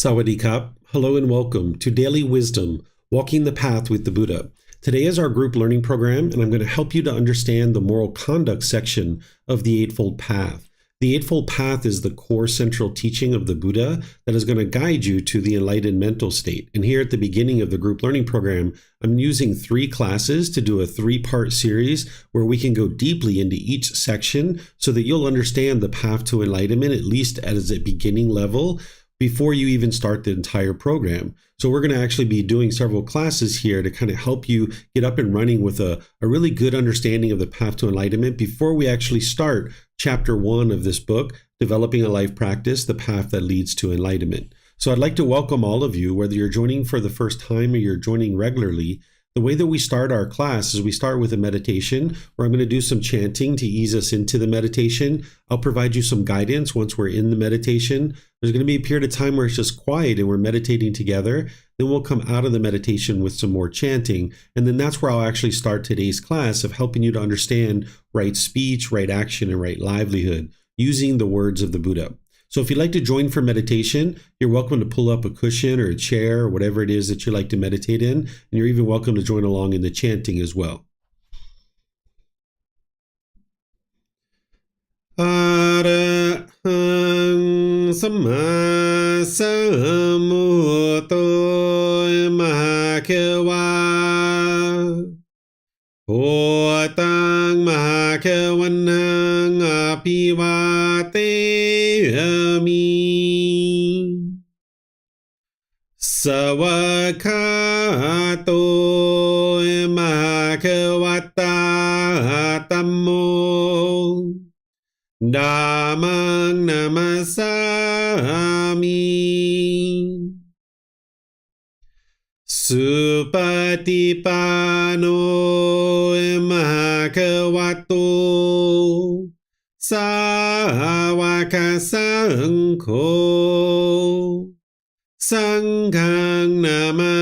Sawadee-kap. Hello and welcome to Daily Wisdom, Walking the Path with the Buddha. Today is our group learning program, and I'm going to help you to understand the moral conduct section of the Eightfold Path. The Eightfold Path is the core central teaching of the Buddha that is going to guide you to the enlightened mental state. And here at the beginning of the group learning program, I'm using 3 classes to do a 3-part series where we can go deeply into each section so that you'll understand the path to enlightenment, at least as a beginning level, before you even start the entire program. So we're going to actually be doing several classes here to kind of help you get up and running with a really good understanding of the path to enlightenment before we actually start chapter 1 of this book, Developing a Life Practice, The Path That Leads to Enlightenment. So I'd like to welcome all of you, whether you're joining for the first time or you're joining regularly. The way that we start our class is we start with a meditation where I'm going to do some chanting to ease us into the meditation. I'll provide you some guidance once we're in the meditation. There's going to be a period of time where it's just quiet and we're meditating together. Then we'll come out of the meditation with some more chanting. And then that's where I'll actually start today's class of helping you to understand right speech, right action, and right livelihood using the words of the Buddha. So if you'd like to join for meditation, you're welcome to pull up a cushion or a chair or whatever it is that you like to meditate in. And you're even welcome to join along in the chanting as well. Arahang Samma Sambuddho Mahakawa Hotang Mahakawanang Apivate Sawakato Mahakawata Tammo Dhammang Namasami Supatipano Mahakavato Sawaka Sangho Sanghang Namami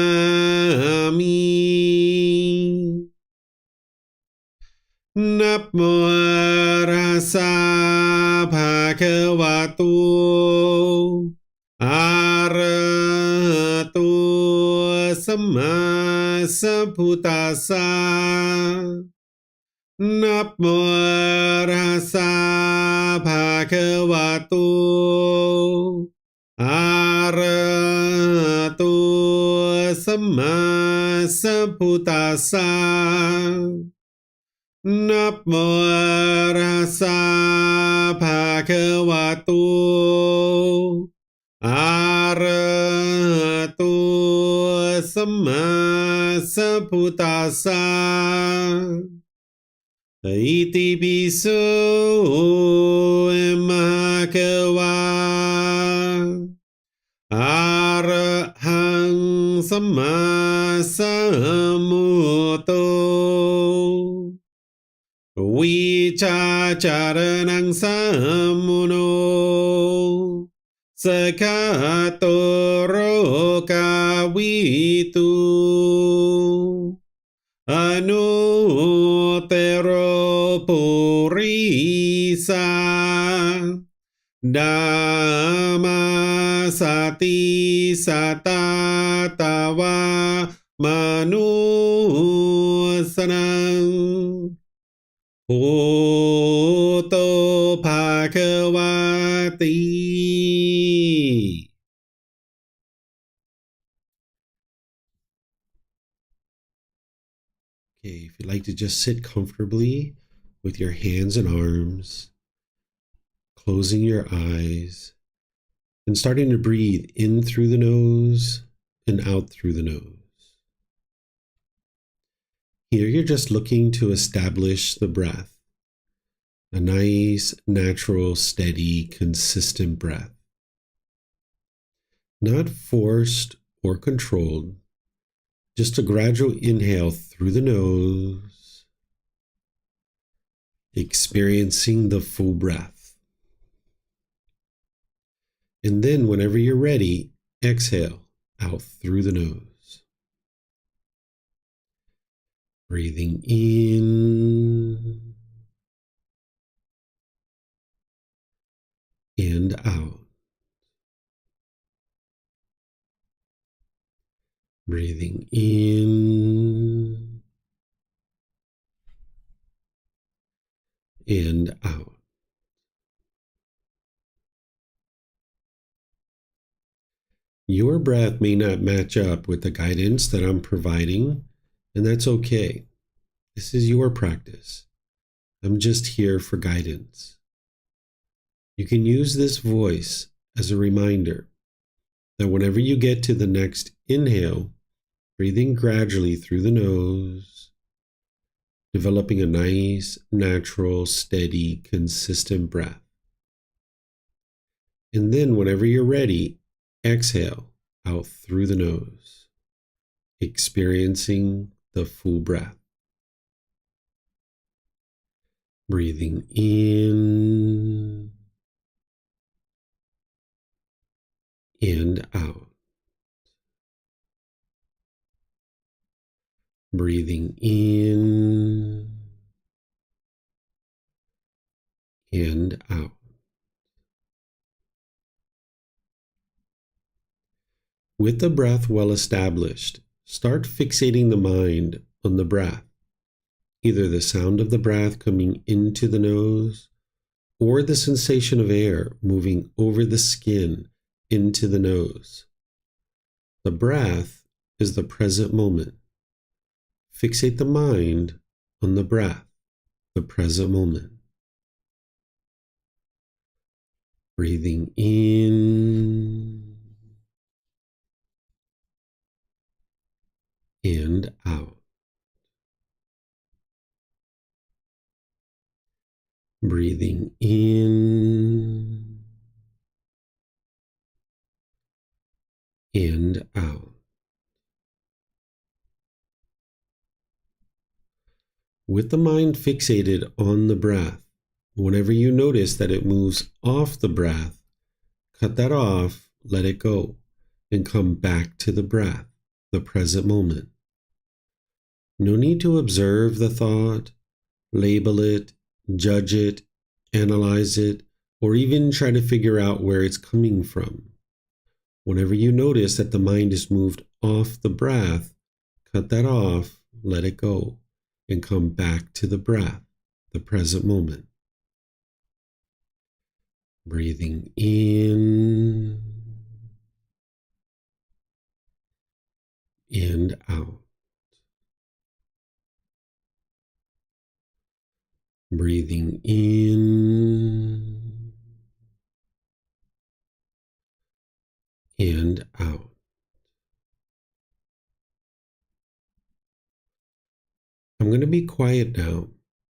Namo Rasa Bhagavato Arahato Samma Sambuddhassa Namo Rasa Bhagavato Arahato Samma Sambuddhassa Namo Rasa Bhagavato Arahato Samma Sambuddhassa Iti Piso Mahakawa Arahang Samma Sambuddho Vichacharanang Sammuno Sakato Rokavitu Anutero Purisa Dhamma Sati Satatawa Manusanang Bhutto Bhagavati. Okay, if you'd like to just sit comfortably with your hands and arms, closing your eyes, and starting to breathe in through the nose and out through the nose. Here you're just looking to establish the breath, a nice, natural, steady, consistent breath. Not forced or controlled, just a gradual inhale through the nose, experiencing the full breath. And then whenever you're ready, exhale out through the nose. Breathing in and out. Breathing in and out. Your breath may not match up with the guidance that I'm providing, and that's okay. This is your practice. I'm just here for guidance. You can use this voice as a reminder that whenever you get to the next inhale, breathing gradually through the nose, developing a nice, natural, steady, consistent breath. And then whenever you're ready, exhale out through the nose, experiencing the full breath. Breathing in and out. Breathing in and out. With the breath well established, start fixating the mind on the breath, either the sound of the breath coming into the nose or the sensation of air moving over the skin into the nose. The breath is the present moment. Fixate the mind on the breath, the present moment. Breathing in and out. Breathing in and out. With the mind fixated on the breath, whenever you notice that it moves off the breath, cut that off, let it go, and come back to the breath, the present moment. No need to observe the thought, label it, judge it, analyze it, or even try to figure out where it's coming from. Whenever you notice that the mind is moved off the breath, cut that off, let it go, and come back to the breath, the present moment. Breathing in and out. Breathing in and out. I'm going to be quiet now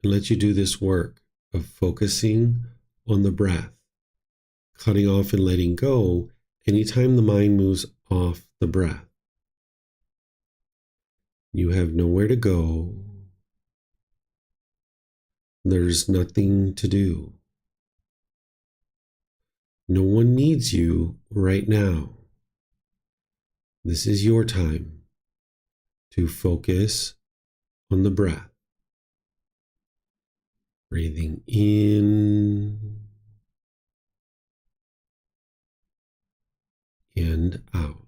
and let you do this work of focusing on the breath, cutting off and letting go anytime the mind moves off the breath. You have nowhere to go. There's nothing to do. No one needs you right now. This is your time to focus on the breath. Breathing in and out.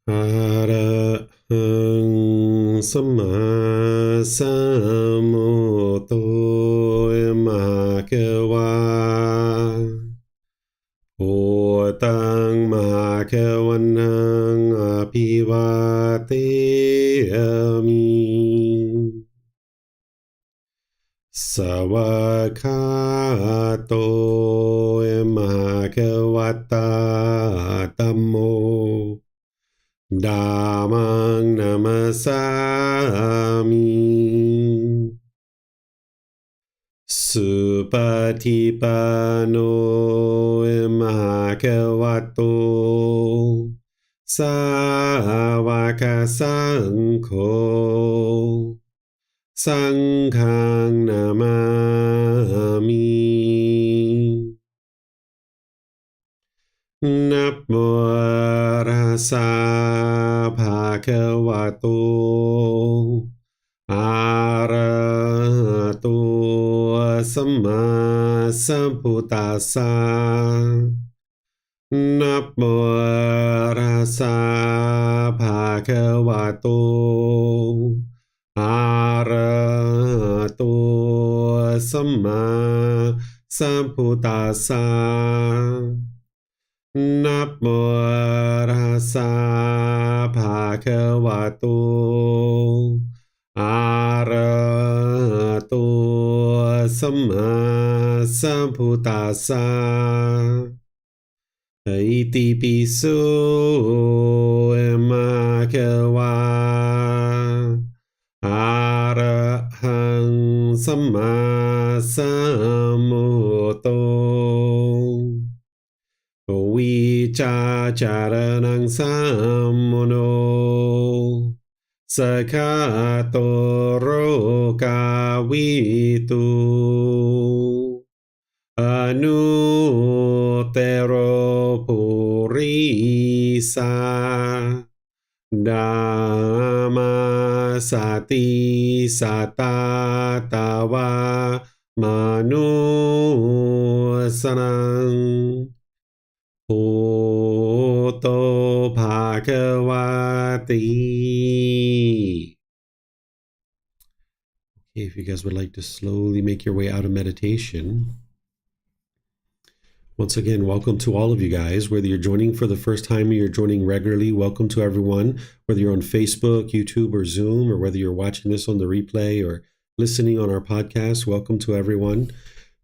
อะระหังสัมมาสัมพุทโธมหาเกวาโอตังมหาเกวันนังอภิวาเตมิสวากขาโตมหาเกวัตตาธัมโมDhammang namasami Supatipano bhagavato Sāvaka Saṅkho Saṅghang namamiนะโมตัสสะภะคะวะโตอะระหะโตสัมมาสัมพุทธัสสะนะโมตัสสะภะคะวะโตอะระหะโตสัมมาสัมพุทธัสสะนะโมตัสสะภะคะวะโตอะระหะโตสัมมาสัมพุทธัสสะอิติปิโสภะคะวะอะระหังสัมมาสัมพุทโธวิจาจารนังสัมมโนสกขาโตโรกาวิตุอนุเตโรปุริสาดามาสติสัตตาตาวามนุสนังพุทโธภควาติ Okay, if you guys would like to slowly make your way out of meditation. Once again, welcome to all of you guys, whether you're joining for the first time or you're joining regularly, welcome to everyone, whether you're on Facebook, YouTube, or Zoom, or whether you're watching this on the replay or listening on our podcast, welcome to everyone.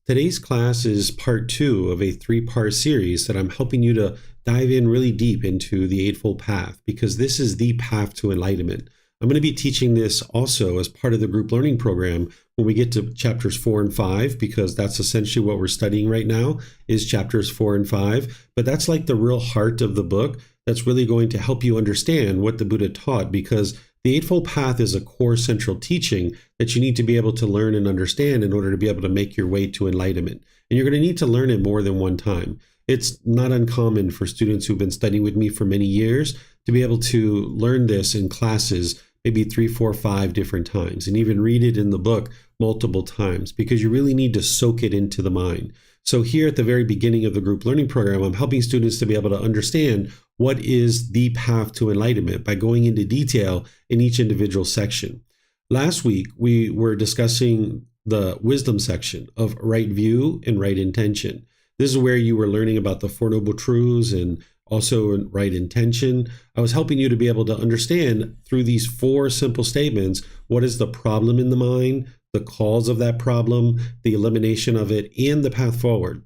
Today's class is part 2 of a 3-part series that I'm helping you to dive in really deep into the Eightfold Path, because this is the path to enlightenment. I'm going to be teaching this also as part of the group learning program when we get to chapters 4 and 5, because that's essentially what we're studying right now is chapters 4 and 5. But that's like the real heart of the book that's really going to help you understand what the Buddha taught, because the Eightfold Path is a core central teaching that you need to be able to learn and understand in order to be able to make your way to enlightenment. And you're going to need to learn it more than one time. It's not uncommon for students who've been studying with me for many years to be able to learn this in classes maybe 3, 4, 5 different times, and even read it in the book multiple times, because you really need to soak it into the mind. So here at the very beginning of the group learning program, I'm helping students to be able to understand what is the path to enlightenment by going into detail in each individual section. Last week, we were discussing the wisdom section of right view and right intention. This is where you were learning about the Four Noble Truths and also right intention. I was helping you to be able to understand through these 4 simple statements, what is the problem in the mind, the cause of that problem, the elimination of it, and the path forward.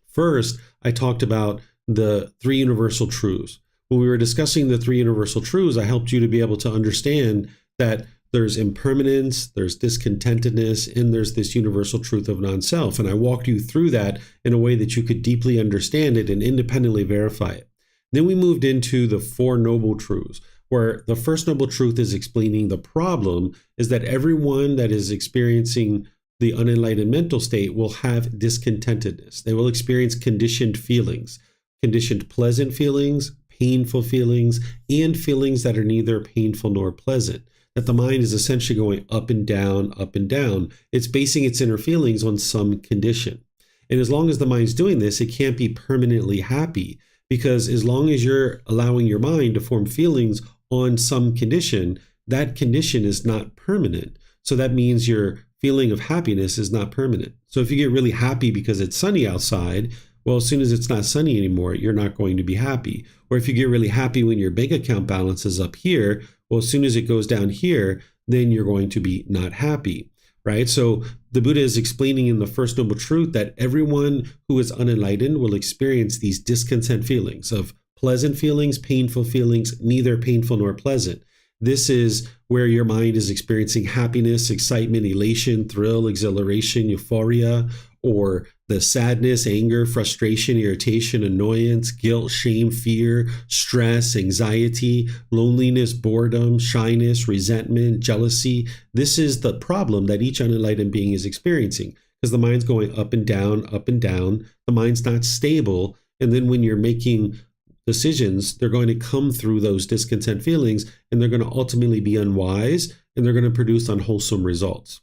First, I talked about the 3 universal truths. When we were discussing the 3 universal truths, I helped you to be able to understand that there's impermanence, there's discontentedness, and there's this universal truth of non-self. And I walked you through that in a way that you could deeply understand it and independently verify it. Then we moved into the 4 noble truths, where the first noble truth is explaining the problem is that everyone that is experiencing the unenlightened mental state will have discontentedness. They will experience conditioned feelings, conditioned pleasant feelings, painful feelings, and feelings that are neither painful nor pleasant. That the mind is essentially going up and down, up and down. It's basing its inner feelings on some condition. And as long as the mind's doing this, it can't be permanently happy, because as long as you're allowing your mind to form feelings on some condition, that condition is not permanent. So that means your feeling of happiness is not permanent. So if you get really happy because it's sunny outside, well, as soon as it's not sunny anymore, you're not going to be happy. Or if you get really happy when your bank account balance is up here, well, as soon as it goes down here, then you're going to be not happy, right? So the Buddha is explaining in the First Noble Truth that everyone who is unenlightened will experience these discontent feelings of pleasant feelings, painful feelings, neither painful nor pleasant. This is where your mind is experiencing happiness, excitement, elation, thrill, exhilaration, euphoria, or the sadness, anger, frustration, irritation, annoyance, guilt, shame, fear, stress, anxiety, loneliness, boredom, shyness, resentment, jealousy. This is the problem that each unenlightened being is experiencing, because the mind's going up and down, up and down. The mind's not stable. And then when you're making decisions, they're going to come through those discontent feelings, and they're going to ultimately be unwise, and they're going to produce unwholesome results.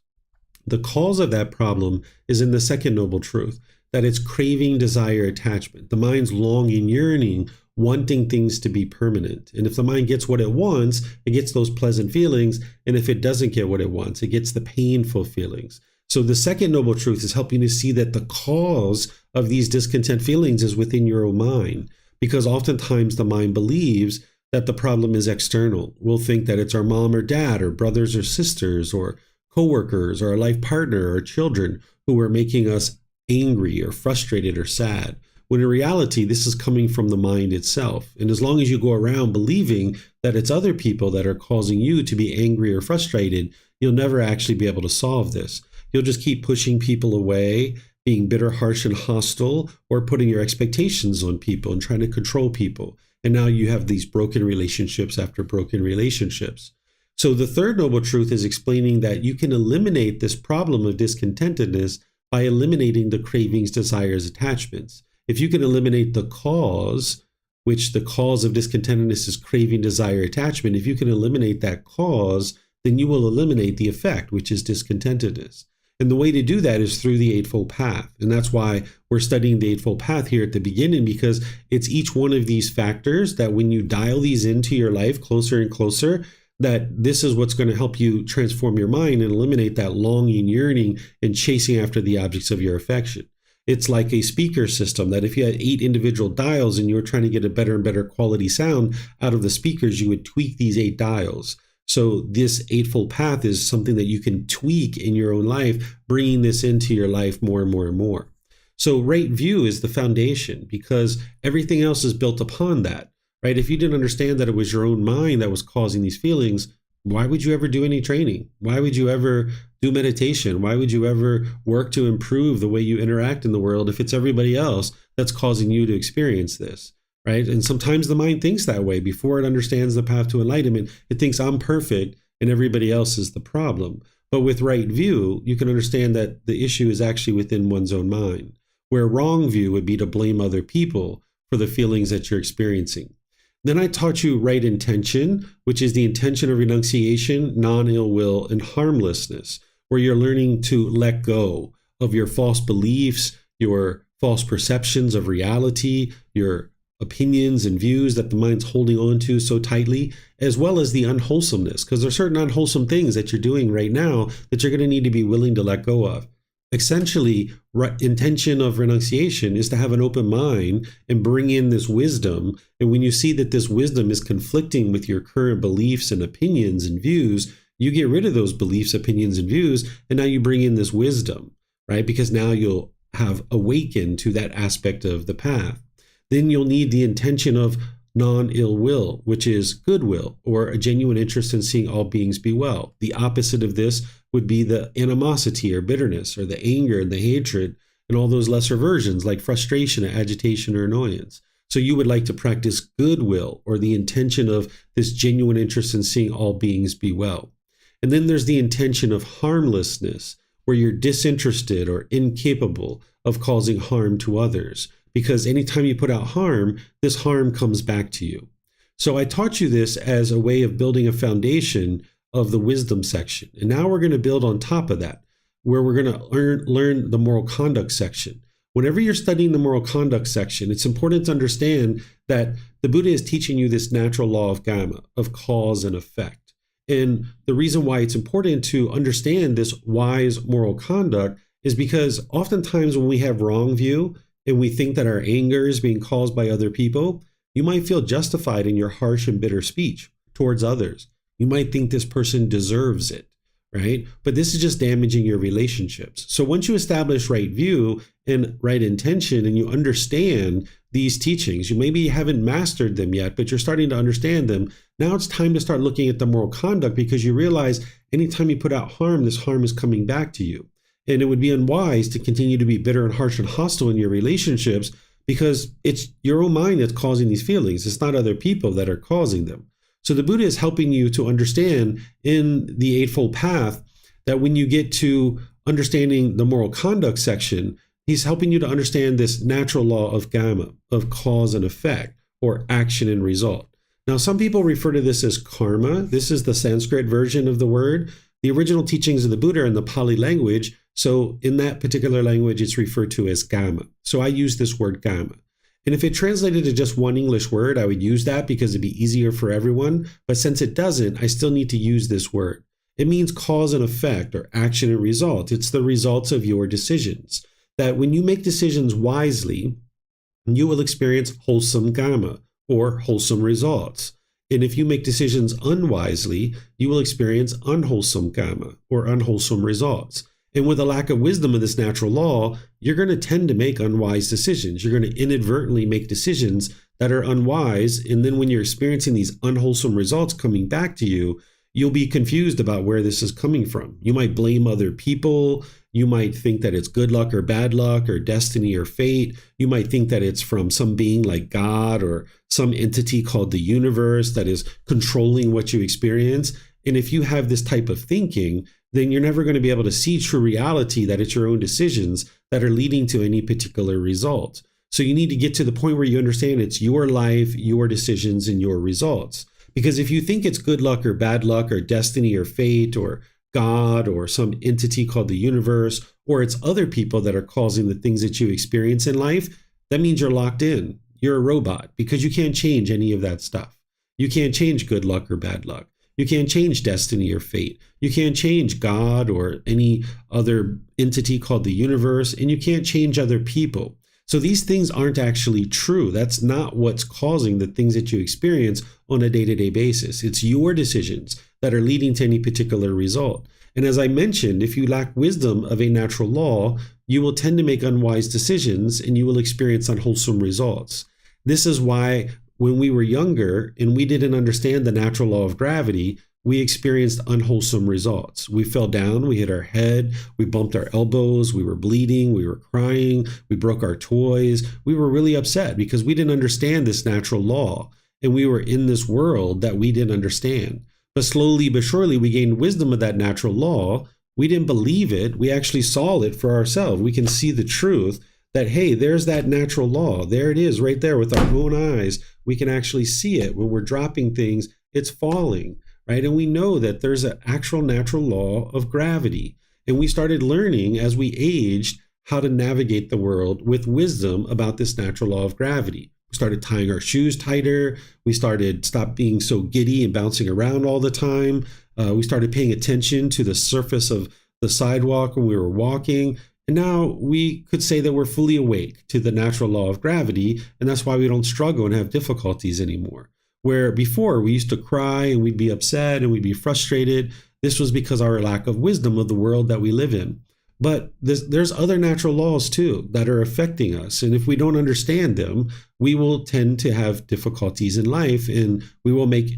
The cause of that problem is in the Second Noble Truth, that it's craving, desire, attachment. The mind's longing, yearning, wanting things to be permanent. And if the mind gets what it wants, it gets those pleasant feelings. And if it doesn't get what it wants, it gets the painful feelings. So the Second Noble Truth is helping you see that the cause of these discontent feelings is within your own mind. Because oftentimes the mind believes that the problem is external. We'll think that it's our mom or dad or brothers or sisters or coworkers or a life partner or children who are making us angry or frustrated or sad. When in reality, this is coming from the mind itself. And as long as you go around believing that it's other people that are causing you to be angry or frustrated, you'll never actually be able to solve this. You'll just keep pushing people away, being bitter, harsh, and hostile, or putting your expectations on people and trying to control people. And now you have these broken relationships after broken relationships. So the Third Noble Truth is explaining that you can eliminate this problem of discontentedness by eliminating the cravings, desires, attachments. If you can eliminate the cause, which the cause of discontentedness is craving, desire, attachment, if you can eliminate that cause, then you will eliminate the effect, which is discontentedness. And the way to do that is through the Eightfold Path. And that's why we're studying the Eightfold Path here at the beginning, because it's each one of these factors that when you dial these into your life closer and closer, that this is what's going to help you transform your mind and eliminate that longing, yearning, and chasing after the objects of your affection. It's like a speaker system that if you had 8 individual dials and you were trying to get a better and better quality sound out of the speakers, you would tweak these 8 dials. So this Eightfold Path is something that you can tweak in your own life, bringing this into your life more and more and more. So right view is the foundation, because everything else is built upon that, right? If you didn't understand that it was your own mind that was causing these feelings, why would you ever do any training? Why would you ever do meditation? Why would you ever work to improve the way you interact in the world if it's everybody else that's causing you to experience this? Right? And sometimes the mind thinks that way. Before it understands the path to enlightenment, it thinks I'm perfect and everybody else is the problem. But with right view, you can understand that the issue is actually within one's own mind, where wrong view would be to blame other people for the feelings that you're experiencing. Then I taught you right intention, which is the intention of renunciation, non-ill will, and harmlessness, where you're learning to let go of your false beliefs, your false perceptions of reality, your opinions and views that the mind's holding on to so tightly, as well as the unwholesomeness, because there are certain unwholesome things that you're doing right now that you're going to need to be willing to let go of. Essentially, intention of renunciation is to have an open mind and bring in this wisdom. And when you see that this wisdom is conflicting with your current beliefs and opinions and views, you get rid of those beliefs, opinions, and views, and now you bring in this wisdom, right? Because now you'll have awakened to that aspect of the path. Then you'll need the intention of non-ill will, which is goodwill, or a genuine interest in seeing all beings be well. The opposite of this would be the animosity or bitterness, or the anger and the hatred, and all those lesser versions like frustration, agitation, or annoyance. So you would like to practice goodwill, or the intention of this genuine interest in seeing all beings be well. And then there's the intention of harmlessness, where you're disinterested or incapable of causing harm to others. Because anytime you put out harm, this harm comes back to you. So I taught you this as a way of building a foundation of the wisdom section. And now we're going to build on top of that, where we're going to learn the moral conduct section. whenever you're studying the moral conduct section, it's important to understand that the Buddha is teaching you this natural law of karma, of cause and effect. And the reason why it's important to understand this wise moral conduct is because oftentimes when we have wrong view and we think that our anger is being caused by other people, you might feel justified in your harsh and bitter speech towards others. You might think this person deserves it, right? But this is just damaging your relationships. So once you establish right view and right intention and you understand these teachings, you maybe haven't mastered them yet, but you're starting to understand them. Now it's time to start looking at the moral conduct, because you realize anytime you put out harm, this harm is coming back to you. And it would be unwise to continue to be bitter and harsh and hostile in your relationships, because it's your own mind that's causing these feelings. It's not other people that are causing them. So the Buddha is helping you to understand in the Eightfold Path that when you get to understanding the moral conduct section, he's helping you to understand this natural law of karma, of cause and effect, or action and result. Now, some people refer to this as karma. This is the Sanskrit version of the word. The original teachings of the Buddha are in the Pali language. So in that particular language, it's referred to as karma. So I use this word karma. And if it translated to just one English word, I would use that because it'd be easier for everyone. But since it doesn't, I still need to use this word. It means cause and effect, or action and result. It's the results of your decisions. That when you make decisions wisely, you will experience wholesome karma, or wholesome results. And if you make decisions unwisely, you will experience unwholesome karma, or unwholesome results. And with a lack of wisdom of this natural law, you're going to tend to make unwise decisions. You're going to inadvertently make decisions that are unwise. And then when you're experiencing these unwholesome results coming back to you, you'll be confused about where this is coming from. You might blame other people. You might think that it's good luck or bad luck, or destiny or fate. You might think that it's from some being like God or some entity called the universe that is controlling what you experience. And if you have this type of thinking, then you're never going to be able to see true reality, that it's your own decisions that are leading to any particular result. So you need to get to the point where you understand it's your life, your decisions, and your results. Because if you think it's good luck or bad luck or destiny or fate or God or some entity called the universe, or it's other people that are causing the things that you experience in life, that means you're locked in. You're a robot, because you can't change any of that stuff. You can't change good luck or bad luck. You can't change destiny or fate. You can't change God or any other entity called the universe, and you can't change other people. So these things aren't actually true. That's not what's causing the things that you experience on a day-to-day basis. It's your decisions that are leading to any particular result. And as I mentioned, if you lack wisdom of a natural law, you will tend to make unwise decisions and you will experience unwholesome results. This is why when we were younger and we didn't understand the natural law of gravity, we experienced unwholesome results. We fell down, we hit our head, we bumped our elbows, we were bleeding, we were crying, we broke our toys. We were really upset because we didn't understand this natural law, and we were in this world that we didn't understand. But slowly but surely, we gained wisdom of that natural law. We didn't believe it. We actually saw it for ourselves. We can see the truth that, hey, there's that natural law. There it is right there with our own eyes. We can actually see it. When we're dropping things, it's falling, right? And we know that there's an actual natural law of gravity. And we started learning as we aged how to navigate the world with wisdom about this natural law of gravity. We started tying our shoes tighter. We stopped being so giddy and bouncing around all the time. We started paying attention to the surface of the sidewalk when we were walking. And now we could say that we're fully awake to the natural law of gravity, and that's why we don't struggle and have difficulties anymore. Where before we used to cry and we'd be upset and we'd be frustrated, this was because of our lack of wisdom of the world that we live in. But there's other natural laws too that are affecting us. And if we don't understand them, we will tend to have difficulties in life, and we will make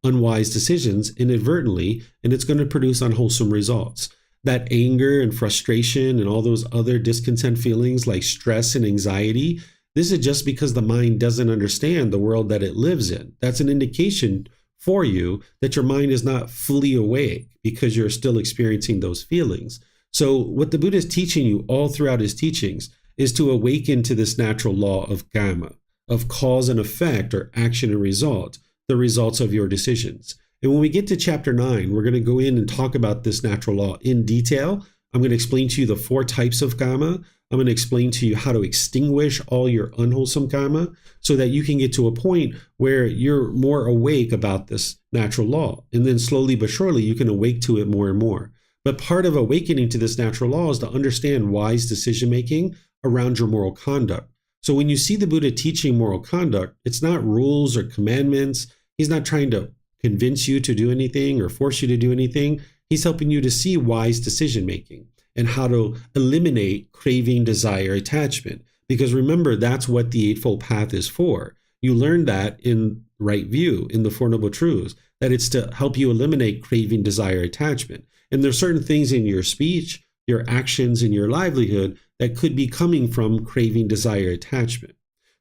unwise decisions inadvertently, and it's going to produce unwholesome results. That anger and frustration and all those other discontent feelings like stress and anxiety, this is just because the mind doesn't understand the world that it lives in. That's an indication for you that your mind is not fully awake because you're still experiencing those feelings. So what the Buddha is teaching you all throughout his teachings is to awaken to this natural law of karma, of cause and effect, or action and result, the results of your decisions. And when we get to chapter 9, we're going to go in and talk about this natural law in detail. I'm going to explain to you the 4 types of karma. I'm going to explain to you how to extinguish all your unwholesome karma so that you can get to a point where you're more awake about this natural law. And then slowly but surely, you can awake to it more and more. But part of awakening to this natural law is to understand wise decision-making around your moral conduct. So when you see the Buddha teaching moral conduct, it's not rules or commandments. He's not trying to convince you to do anything or force you to do anything. He's helping you to see wise decision-making and how to eliminate craving, desire, attachment. Because remember, that's what the Eightfold Path is for. You learn that in Right View, in the Four Noble Truths, that it's to help you eliminate craving, desire, attachment. And there's certain things in your speech, your actions, and your livelihood that could be coming from craving, desire, attachment.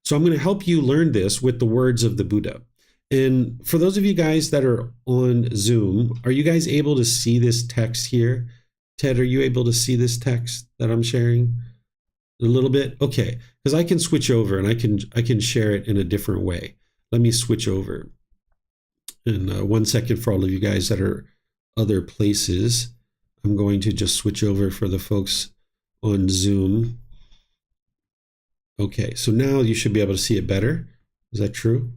So I'm going to help you learn this with the words of the Buddha. And for those of you guys that are on Zoom, are you guys able to see this text here? Ted, are you able to see this text that I'm sharing a little bit? Okay, because I can switch over and I can share it in a different way. Let me switch over. In 1 second for all of you guys that are other places. I'm going to just switch over for the folks on Zoom. Okay, so now you should be able to see it better. Is that true?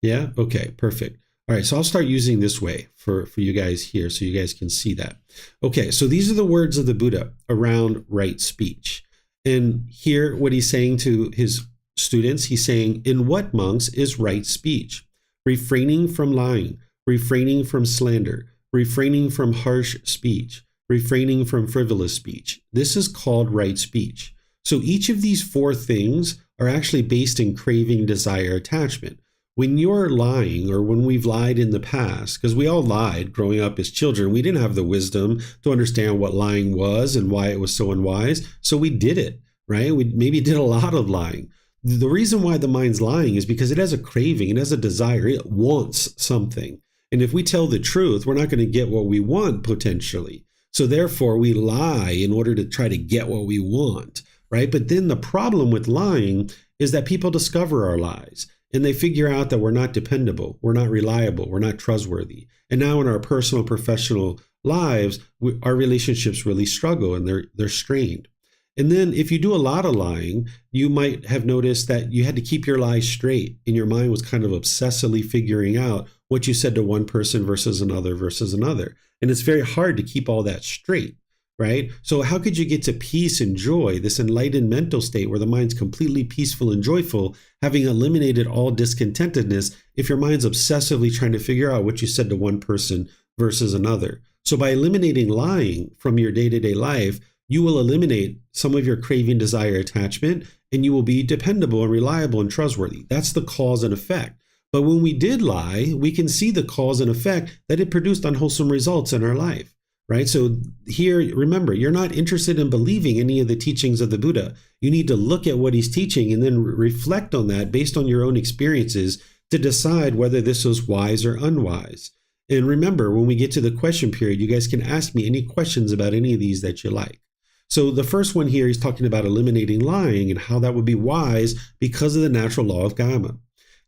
Yeah? Okay, perfect. All right, so I'll start using this way for you guys here so you guys can see that. Okay, so these are the words of the Buddha around right speech. And here, what he's saying to his students, he's saying, in what, monks, is right speech? Refraining from lying, refraining from slander, refraining from harsh speech, refraining from frivolous speech. This is called right speech. So each of these four things are actually based in craving, desire, attachment. When you're lying, or when we've lied in the past, because we all lied growing up as children, we didn't have the wisdom to understand what lying was and why it was so unwise. So we did it, right? We maybe did a lot of lying. The reason why the mind's lying is because it has a craving, it has a desire, it wants something. And if we tell the truth, we're not going to get what we want potentially. So therefore, we lie in order to try to get what we want, right? But then the problem with lying is that people discover our lies. And they figure out that we're not dependable, we're not reliable, we're not trustworthy. And now in our personal, professional lives, our relationships really struggle and they're strained. And then if you do a lot of lying, you might have noticed that you had to keep your lies straight and your mind was kind of obsessively figuring out what you said to one person versus another versus another. And it's very hard to keep all that straight. Right? So how could you get to peace and joy, this enlightened mental state where the mind's completely peaceful and joyful, having eliminated all discontentedness, if your mind's obsessively trying to figure out what you said to one person versus another? So by eliminating lying from your day-to-day life, you will eliminate some of your craving, desire, attachment, and you will be dependable and reliable and trustworthy. That's the cause and effect. But when we did lie, we can see the cause and effect that it produced unwholesome results in our life. Right? So here, remember, you're not interested in believing any of the teachings of the Buddha. You need to look at what he's teaching and then reflect on that based on your own experiences to decide whether this was wise or unwise. And remember, when we get to the question period, you guys can ask me any questions about any of these that you like. So the first one here, he's talking about eliminating lying and how that would be wise because of the natural law of karma.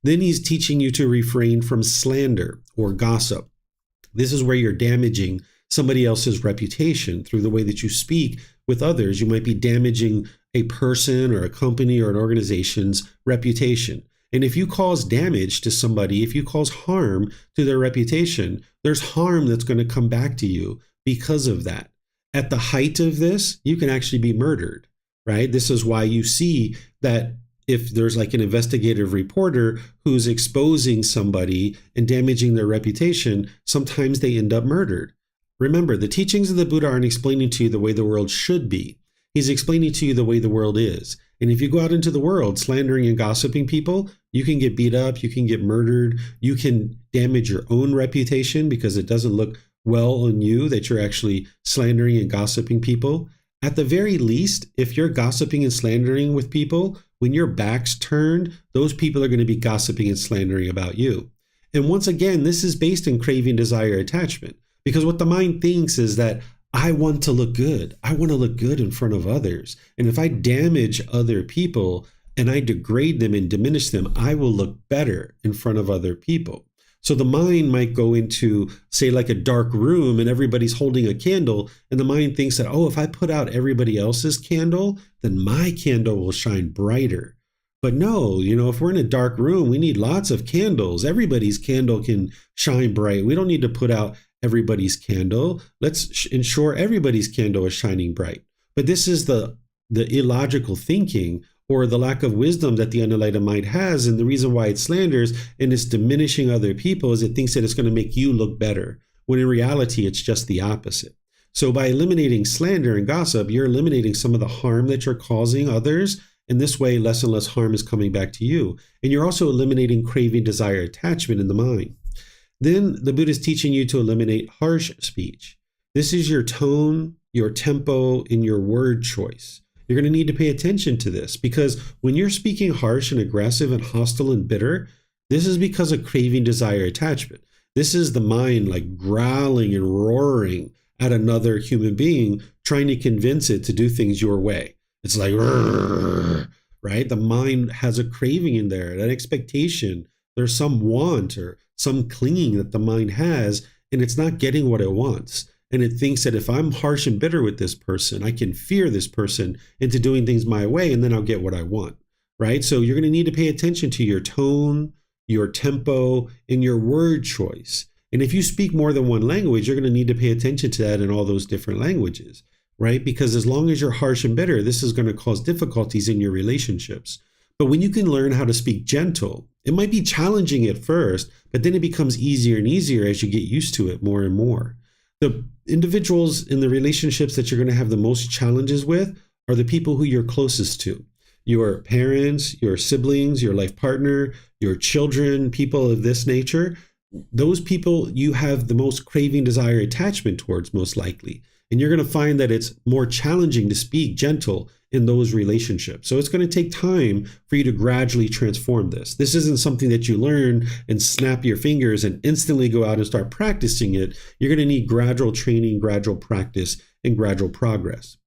Then he's teaching you to refrain from slander or gossip. This is where you're damaging somebody else's reputation through the way that you speak with others. You might be damaging a person or a company or an organization's reputation. And if you cause damage to somebody, if you cause harm to their reputation, there's harm that's going to come back to you because of that. At the height of this, you can actually be murdered, right? This is why you see that if there's like an investigative reporter who's exposing somebody and damaging their reputation, sometimes they end up murdered. Remember, the teachings of the Buddha aren't explaining to you the way the world should be. He's explaining to you the way the world is. And if you go out into the world slandering and gossiping people, you can get beat up, you can get murdered, you can damage your own reputation because it doesn't look well on you that you're actually slandering and gossiping people. At the very least, if you're gossiping and slandering with people, when your back's turned, those people are going to be gossiping and slandering about you. And once again, this is based in craving, desire, attachment. Because what the mind thinks is that I want to look good. I want to look good in front of others. And if I damage other people and I degrade them and diminish them, I will look better in front of other people. So the mind might go into, say, like a dark room and everybody's holding a candle, and the mind thinks that, oh, if I put out everybody else's candle, then my candle will shine brighter. But no, if we're in a dark room, we need lots of candles. Everybody's candle can shine bright. We don't need to put out everybody's candle. Let's ensure everybody's candle is shining bright. But this is the illogical thinking, or the lack of wisdom that the unenlightened mind has. And the reason why it slanders and it's diminishing other people is it thinks that it's going to make you look better, when in reality, it's just the opposite. So by eliminating slander and gossip, you're eliminating some of the harm that you're causing others. And this way, less and less harm is coming back to you. And you're also eliminating craving, desire, attachment in the mind. Then the Buddha is teaching you to eliminate harsh speech. This is your tone, your tempo, and your word choice. You're going to need to pay attention to this, because when you're speaking harsh and aggressive and hostile and bitter, this is because of craving, desire, attachment. This is the mind like growling and roaring at another human being, trying to convince it to do things your way. It's like, right? The mind has a craving in there, an expectation. There's some want or some clinging that the mind has, and it's not getting what it wants. And it thinks that if I'm harsh and bitter with this person, I can fear this person into doing things my way, and then I'll get what I want, right? So you're going to need to pay attention to your tone, your tempo, and your word choice. And if you speak more than one language, you're going to need to pay attention to that in all those different languages, right? Because as long as you're harsh and bitter, this is going to cause difficulties in your relationships. But when you can learn how to speak gentle, it might be challenging at first, but then it becomes easier and easier as you get used to it more and more. The individuals in the relationships that you're going to have the most challenges with are the people who you're closest to. Your parents, your siblings, your life partner, your children, people of this nature. Those people you have the most craving, desire, attachment towards, most likely. And you're going to find that it's more challenging to speak gentle in those relationships. So it's going to take time for you to gradually transform this. This isn't something that you learn and snap your fingers and instantly go out and start practicing it. You're going to need gradual training, gradual practice, and gradual progress.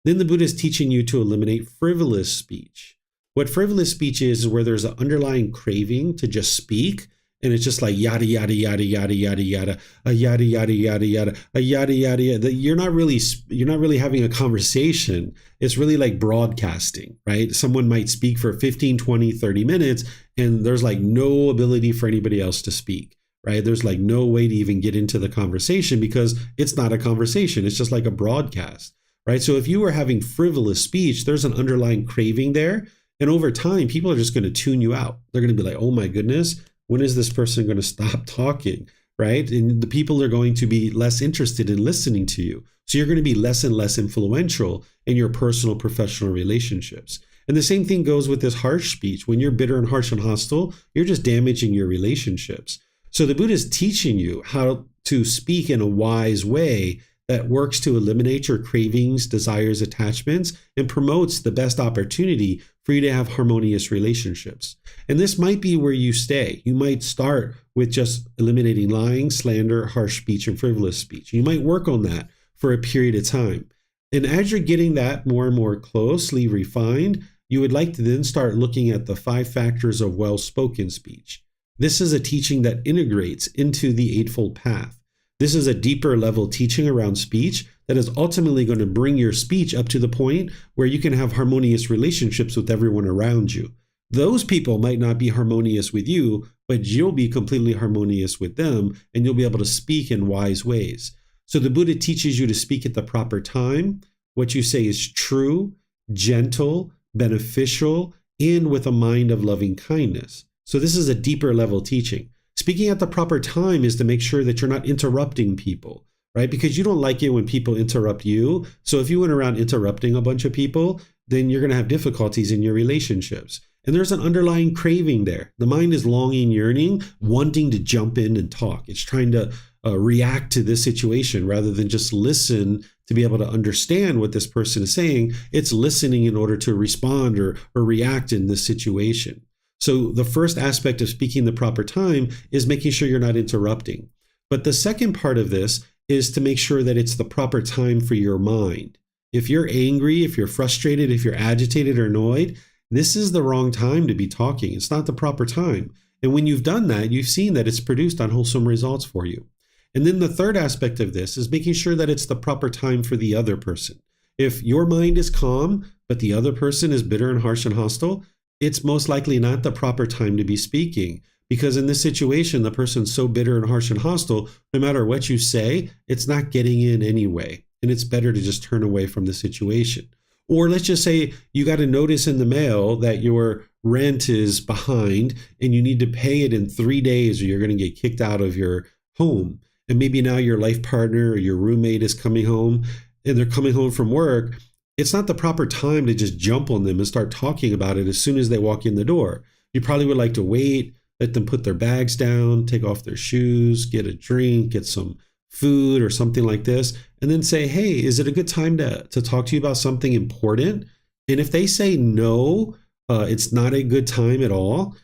Then the Buddha is teaching you to eliminate frivolous speech. What frivolous speech is where there's an underlying craving to just speak, and it's just like yada, yada, yada, yada, yada, yada, a yada, yada, yada, yada, a yada, yada, yada. You're not really having a conversation. It's really like broadcasting, right? Someone might speak for 15, 20, 30 minutes, and there's like no ability for anybody else to speak, right? There's like no way to even get into the conversation because it's not a conversation. It's just like a broadcast, right? So if you were having frivolous speech, there's an underlying craving there. And over time, people are just going to tune you out. They're going to be like, oh my goodness, when is this person going to stop talking, right? And the people are going to be less interested in listening to you. So you're going to be less and less influential in your personal, professional relationships. And the same thing goes with this harsh speech. When you're bitter and harsh and hostile, you're just damaging your relationships. So the Buddha is teaching you how to speak in a wise way that works to eliminate your cravings, desires, attachments, and promotes the best opportunity for you to have harmonious relationships. And this might be where you stay. You might start with just eliminating lying, slander, harsh speech, and frivolous speech. You might work on that for a period of time. And as you're getting that more and more closely refined, you would like to then start looking at the 5 factors of well-spoken speech. This is a teaching that integrates into the Eightfold Path. This is a deeper level teaching around speech that is ultimately going to bring your speech up to the point where you can have harmonious relationships with everyone around you. Those people might not be harmonious with you, but you'll be completely harmonious with them, and you'll be able to speak in wise ways. So the Buddha teaches you to speak at the proper time. What you say is true, gentle, beneficial, and with a mind of loving kindness. So this is a deeper level teaching. Speaking at the proper time is to make sure that you're not interrupting people, right? Because you don't like it when people interrupt you. So if you went around interrupting a bunch of people, then you're going to have difficulties in your relationships. And there's an underlying craving there. The mind is longing, yearning, wanting to jump in and talk. It's trying to react to this situation rather than just listen to be able to understand what this person is saying. It's listening in order to respond or react in this situation. So the first aspect of speaking the proper time is making sure you're not interrupting. But the second part of this is to make sure that it's the proper time for your mind. If you're angry, if you're frustrated, if you're agitated or annoyed, this is the wrong time to be talking. It's not the proper time. And when you've done that, you've seen that it's produced unwholesome results for you. And then the third aspect of this is making sure that it's the proper time for the other person. If your mind is calm, but the other person is bitter and harsh and hostile, it's most likely not the proper time to be speaking. Because in this situation, the person's so bitter and harsh and hostile, no matter what you say, it's not getting in anyway. And it's better to just turn away from the situation. Or let's just say you got a notice in the mail that your rent is behind and you need to pay it in 3 days or you're going to get kicked out of your home. And maybe now your life partner or your roommate is coming home and they're coming home from work. It's not the proper time to just jump on them and start talking about it as soon as they walk in the door. You probably would like to wait, let them put their bags down, take off their shoes, get a drink, get some food or something like this, and then say, hey, is it a good time to talk to you about something important? And if they say no, it's not a good time at all,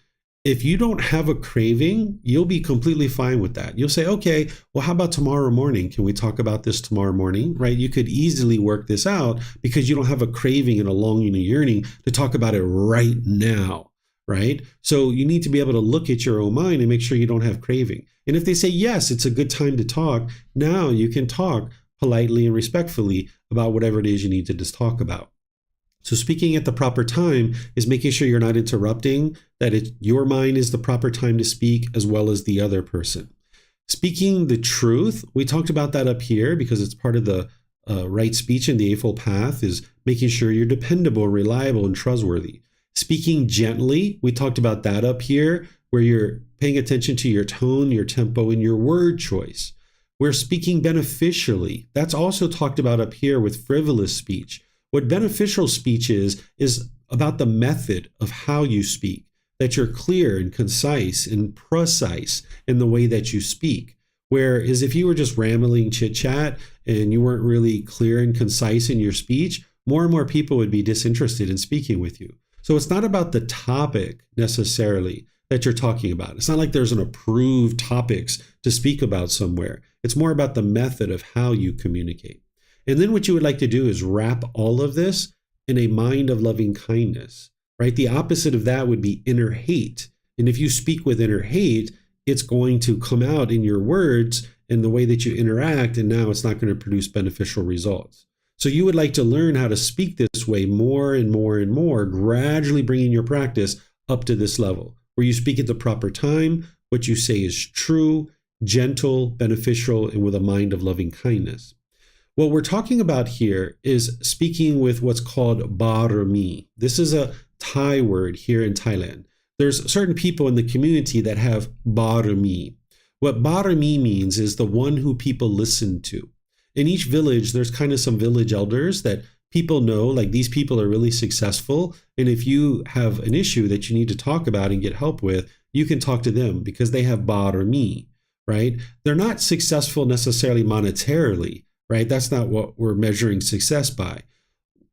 if you don't have a craving, you'll be completely fine with that. You'll say, okay, well, how about tomorrow morning? Can we talk about this tomorrow morning, right? You could easily work this out because you don't have a craving and a longing and a yearning to talk about it right now, right? So you need to be able to look at your own mind and make sure you don't have craving. And if they say, yes, it's a good time to talk, now you can talk politely and respectfully about whatever it is you need to just talk about. So speaking at the proper time is making sure you're not interrupting, that your mind is the proper time to speak as well as the other person. Speaking the truth, we talked about that up here because it's part of the right speech in the Eightfold Path, is making sure you're dependable, reliable, and trustworthy. Speaking gently, we talked about that up here, where you're paying attention to your tone, your tempo, and your word choice. We're speaking beneficially. That's also talked about up here with frivolous speech. What beneficial speech is about the method of how you speak, that you're clear and concise and precise in the way that you speak. Whereas if you were just rambling chit-chat and you weren't really clear and concise in your speech, more and more people would be disinterested in speaking with you. So it's not about the topic necessarily that you're talking about. It's not like there's an approved topics to speak about somewhere. It's more about the method of how you communicate. And then what you would like to do is wrap all of this in a mind of loving kindness, right? The opposite of that would be inner hate. And if you speak with inner hate, it's going to come out in your words and the way that you interact, and now it's not going to produce beneficial results. So you would like to learn how to speak this way more and more and more, gradually bringing your practice up to this level, where you speak at the proper time, what you say is true, gentle, beneficial, and with a mind of loving kindness. What we're talking about here is speaking with what's called barami. This is a Thai word here in Thailand. There's certain people in the community that have barami. What barami means is the one who people listen to. In each village, there's kind of some village elders that people know, like these people are really successful. And if you have an issue that you need to talk about and get help with, you can talk to them because they have barami, right? They're not successful necessarily monetarily, right? That's not what we're measuring success by.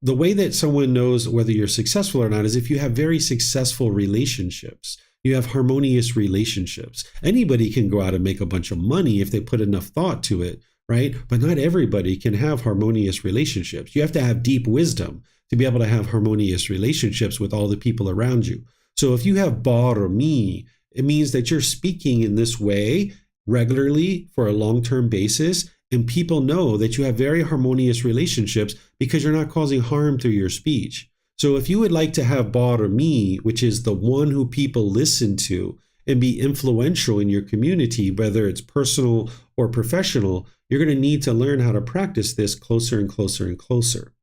The way that someone knows whether you're successful or not is if you have very successful relationships. You have harmonious relationships. Anybody can go out and make a bunch of money if they put enough thought to it, right? But not everybody can have harmonious relationships. You have to have deep wisdom to be able to have harmonious relationships with all the people around you. So if you have barami, it means that you're speaking in this way regularly for a long-term basis, and people know that you have very harmonious relationships because you're not causing harm through your speech. So if you would like to have barami, which is the one who people listen to, and be influential in your community, whether it's personal or professional, you're going to need to learn how to practice this closer and closer and closer.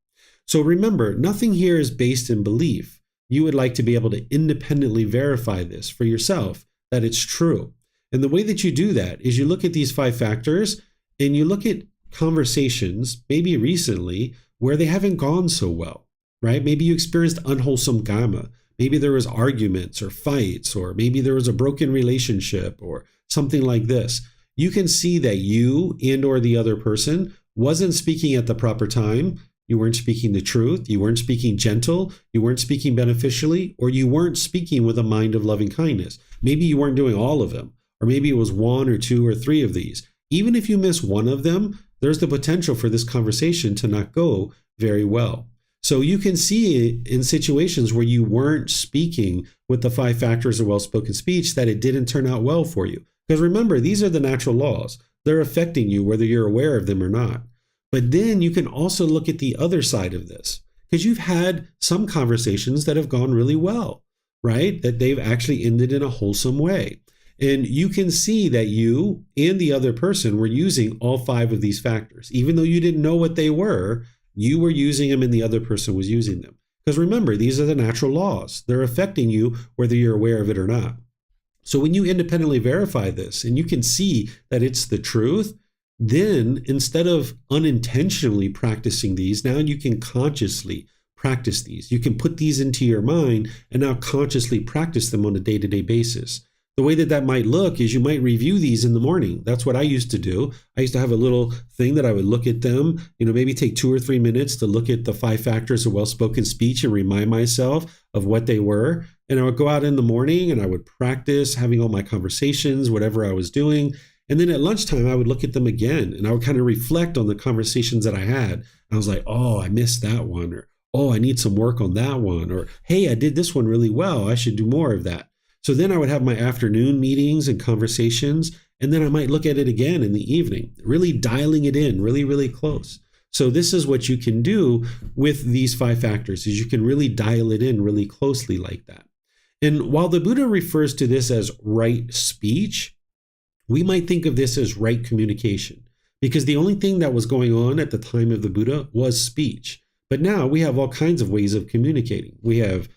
So remember, nothing here is based in belief. You would like to be able to independently verify this for yourself, that it's true. And the way that you do that is you look at these 5 factors and you look at conversations, maybe recently, where they haven't gone so well, right? Maybe you experienced unwholesome karma. Maybe there was arguments or fights, or maybe there was a broken relationship or something like this. You can see that you and or the other person wasn't speaking at the proper time. You weren't speaking the truth. You weren't speaking gentle. You weren't speaking beneficially, or you weren't speaking with a mind of loving kindness. Maybe you weren't doing all of them, or maybe it was 1 or 2 or 3 of these. Even if you miss one of them, there's the potential for this conversation to not go very well. So you can see in situations where you weren't speaking with the 5 factors of well-spoken speech that it didn't turn out well for you. Because remember, these are the natural laws. They're affecting you whether you're aware of them or not. But then you can also look at the other side of this, because you've had some conversations that have gone really well, right? That they've actually ended in a wholesome way. And you can see that you and the other person were using all 5 of these factors. Even though you didn't know what they were, you were using them and the other person was using them. Because remember, these are the natural laws. They're affecting you whether you're aware of it or not. So when you independently verify this and you can see that it's the truth, then instead of unintentionally practicing these, now you can consciously practice these. You can put these into your mind and now consciously practice them on a day-to-day basis. The way that might look is you might review these in the morning. That's what I used to do. I used to have a little thing that I would look at them, maybe take 2 or 3 minutes to look at the 5 factors of well-spoken speech and remind myself of what they were. And I would go out in the morning and I would practice having all my conversations, whatever I was doing. And then at lunchtime, I would look at them again and I would kind of reflect on the conversations that I had. I was like, oh, I missed that one, or, oh, I need some work on that one, or, hey, I did this one really well. I should do more of that. So then I would have my afternoon meetings and conversations, and then I might look at it again in the evening, really dialing it in really, really close. So this is what you can do with these 5 factors, is you can really dial it in really closely like that. And while the Buddha refers to this as right speech, we might think of this as right communication, because the only thing that was going on at the time of the Buddha was speech. But now we have all kinds of ways of communicating. We have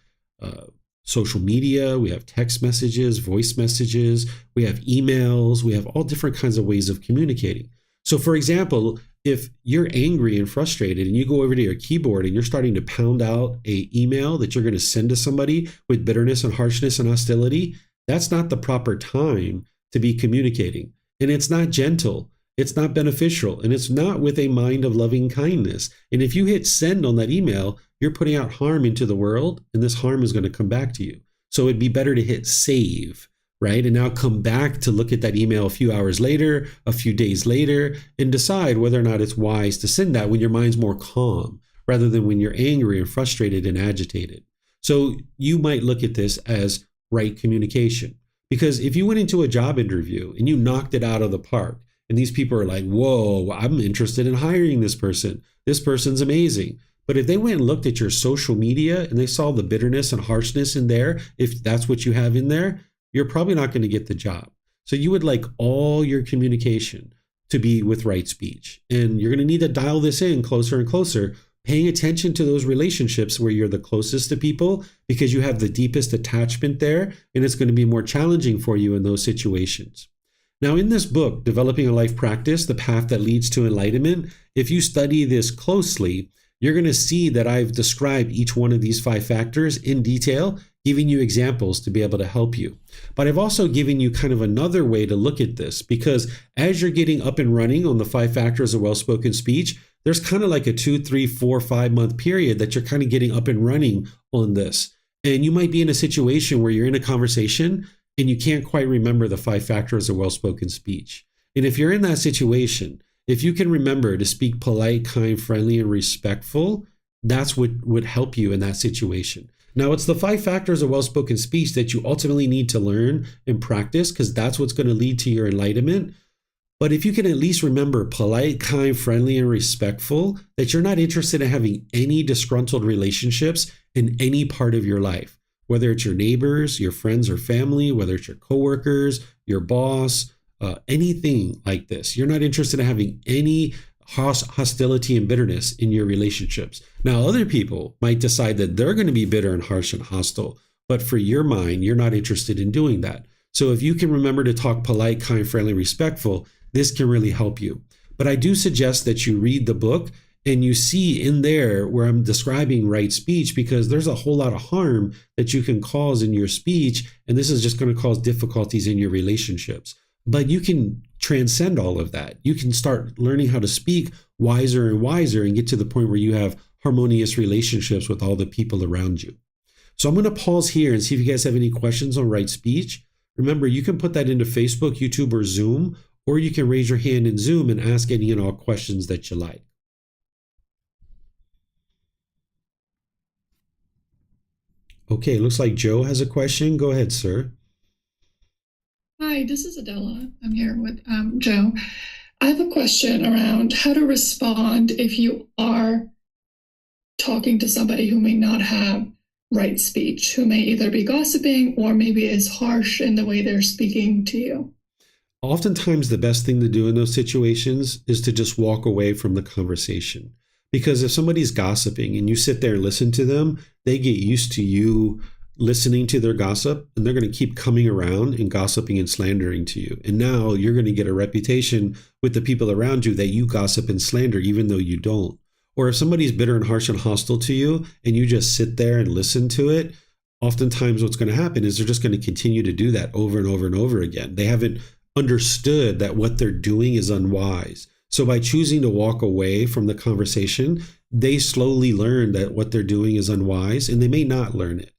social media, we have text messages, voice messages, we have emails, we have all different kinds of ways of communicating. So for example, if you're angry and frustrated and you go over to your keyboard and you're starting to pound out an email that you're going to send to somebody with bitterness and harshness and hostility, that's not the proper time to be communicating. And it's not gentle. It's not beneficial, and it's not with a mind of loving kindness. And if you hit send on that email, you're putting out harm into the world, and this harm is going to come back to you. So it'd be better to hit save, right? And now come back to look at that email a few hours later, a few days later, and decide whether or not it's wise to send that when your mind's more calm, rather than when you're angry and frustrated and agitated. So you might look at this as right communication. Because if you went into a job interview and you knocked it out of the park, and these people are like, whoa, I'm interested in hiring this person. This person's amazing. But if they went and looked at your social media and they saw the bitterness and harshness in there, if that's what you have in there, you're probably not going to get the job. So you would like all your communication to be with right speech. And you're going to need to dial this in closer and closer, paying attention to those relationships where you're the closest to people, because you have the deepest attachment there, and it's going to be more challenging for you in those situations. Now, in this book, Developing a Life Practice, The Path That Leads to Enlightenment, if you study this closely, you're going to see that I've described each one of these 5 factors in detail, giving you examples to be able to help you. But I've also given you kind of another way to look at this, because as you're getting up and running on the 5 factors of well-spoken speech, there's kind of like a 2, 3, 4, 5-month period that you're kind of getting up and running on this. And you might be in a situation where you're in a conversation and you can't quite remember the 5 factors of well-spoken speech. And if you're in that situation, if you can remember to speak polite, kind, friendly, and respectful, that's what would help you in that situation. Now, it's the 5 factors of well-spoken speech that you ultimately need to learn and practice, because that's what's going to lead to your enlightenment. But if you can at least remember polite, kind, friendly, and respectful, that you're not interested in having any disgruntled relationships in any part of your life. Whether it's your neighbors, your friends or family, whether it's your coworkers, your boss, anything like this. You're not interested in having any hostility and bitterness in your relationships. Now, other people might decide that they're going to be bitter and harsh and hostile, but for your mind, you're not interested in doing that. So if you can remember to talk polite, kind, friendly, respectful, this can really help you. But I do suggest that you read the book and you see in there where I'm describing right speech, because there's a whole lot of harm that you can cause in your speech, and this is just going to cause difficulties in your relationships. But you can transcend all of that. You can start learning how to speak wiser and wiser and get to the point where you have harmonious relationships with all the people around you. So I'm going to pause here and see if you guys have any questions on right speech. Remember, you can put that into Facebook, YouTube, or Zoom, or you can raise your hand in Zoom and ask any and all questions that you like. Okay, looks like Joe has a question. Go ahead, sir. Hi, this is Adela. I'm here with Joe. I have a question around how to respond if you are talking to somebody who may not have right speech, who may either be gossiping or maybe is harsh in the way they're speaking to you. Oftentimes, the best thing to do in those situations is to just walk away from the conversation. Because if somebody's gossiping and you sit there and listen to them, they get used to you listening to their gossip and they're going to keep coming around and gossiping and slandering to you. And now you're going to get a reputation with the people around you that you gossip and slander, even though you don't. Or if somebody's bitter and harsh and hostile to you and you just sit there and listen to it, oftentimes what's going to happen is they're just going to continue to do that over and over and over again. They haven't understood that what they're doing is unwise. So by choosing to walk away from the conversation, they slowly learn that what they're doing is unwise, and they may not learn it.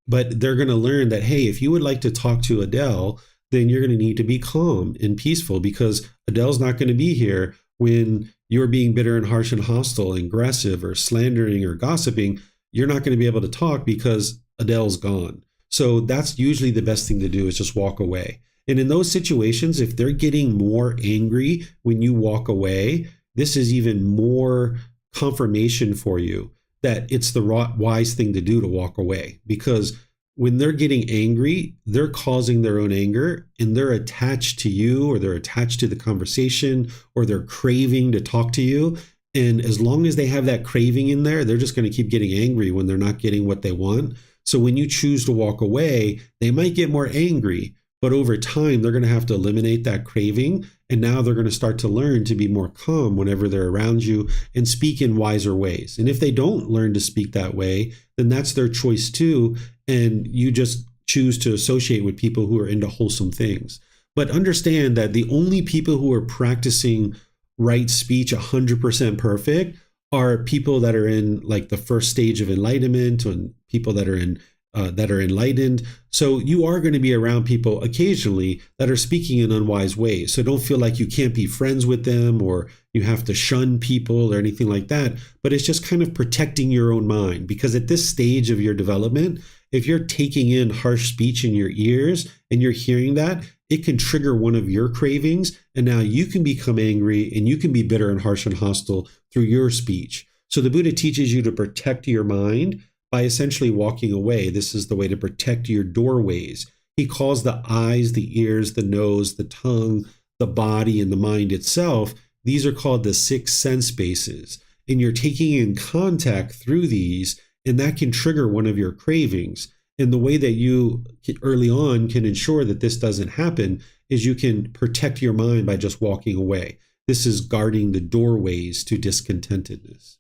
But they're going to learn that, hey, if you would like to talk to Adele, then you're going to need to be calm and peaceful because Adele's not going to be here when you're being bitter and harsh and hostile and aggressive or slandering or gossiping. You're not going to be able to talk because Adele's gone. So that's usually the best thing to do is just walk away. And in those situations, if they're getting more angry when you walk away, this is even more confirmation for you that it's the wise thing to do to walk away. Because when they're getting angry, they're causing their own anger and they're attached to you or they're attached to the conversation or they're craving to talk to you. And as long as they have that craving in there, they're just going to keep getting angry when they're not getting what they want. So when you choose to walk away, they might get more angry, but over time, they're going to have to eliminate that craving. And now they're going to start to learn to be more calm whenever they're around you and speak in wiser ways. And if they don't learn to speak that way, then that's their choice too. And you just choose to associate with people who are into wholesome things. But understand that the only people who are practicing right speech 100% perfect are people that are in like the first stage of enlightenment and people that are enlightened. So you are going to be around people occasionally that are speaking in unwise ways. So don't feel like you can't be friends with them or you have to shun people or anything like that. But it's just kind of protecting your own mind because at this stage of your development, if you're taking in harsh speech in your ears and you're hearing that, it can trigger one of your cravings. And now you can become angry and you can be bitter and harsh and hostile through your speech. So the Buddha teaches you to protect your mind by essentially walking away. This is the way to protect your doorways. He calls the eyes, the ears, the nose, the tongue, the body, and the mind itself. These are called the six sense bases. And you're taking in contact through these, and that can trigger one of your cravings. And the way that you early on can ensure that this doesn't happen is you can protect your mind by just walking away. This is guarding the doorways to discontentedness.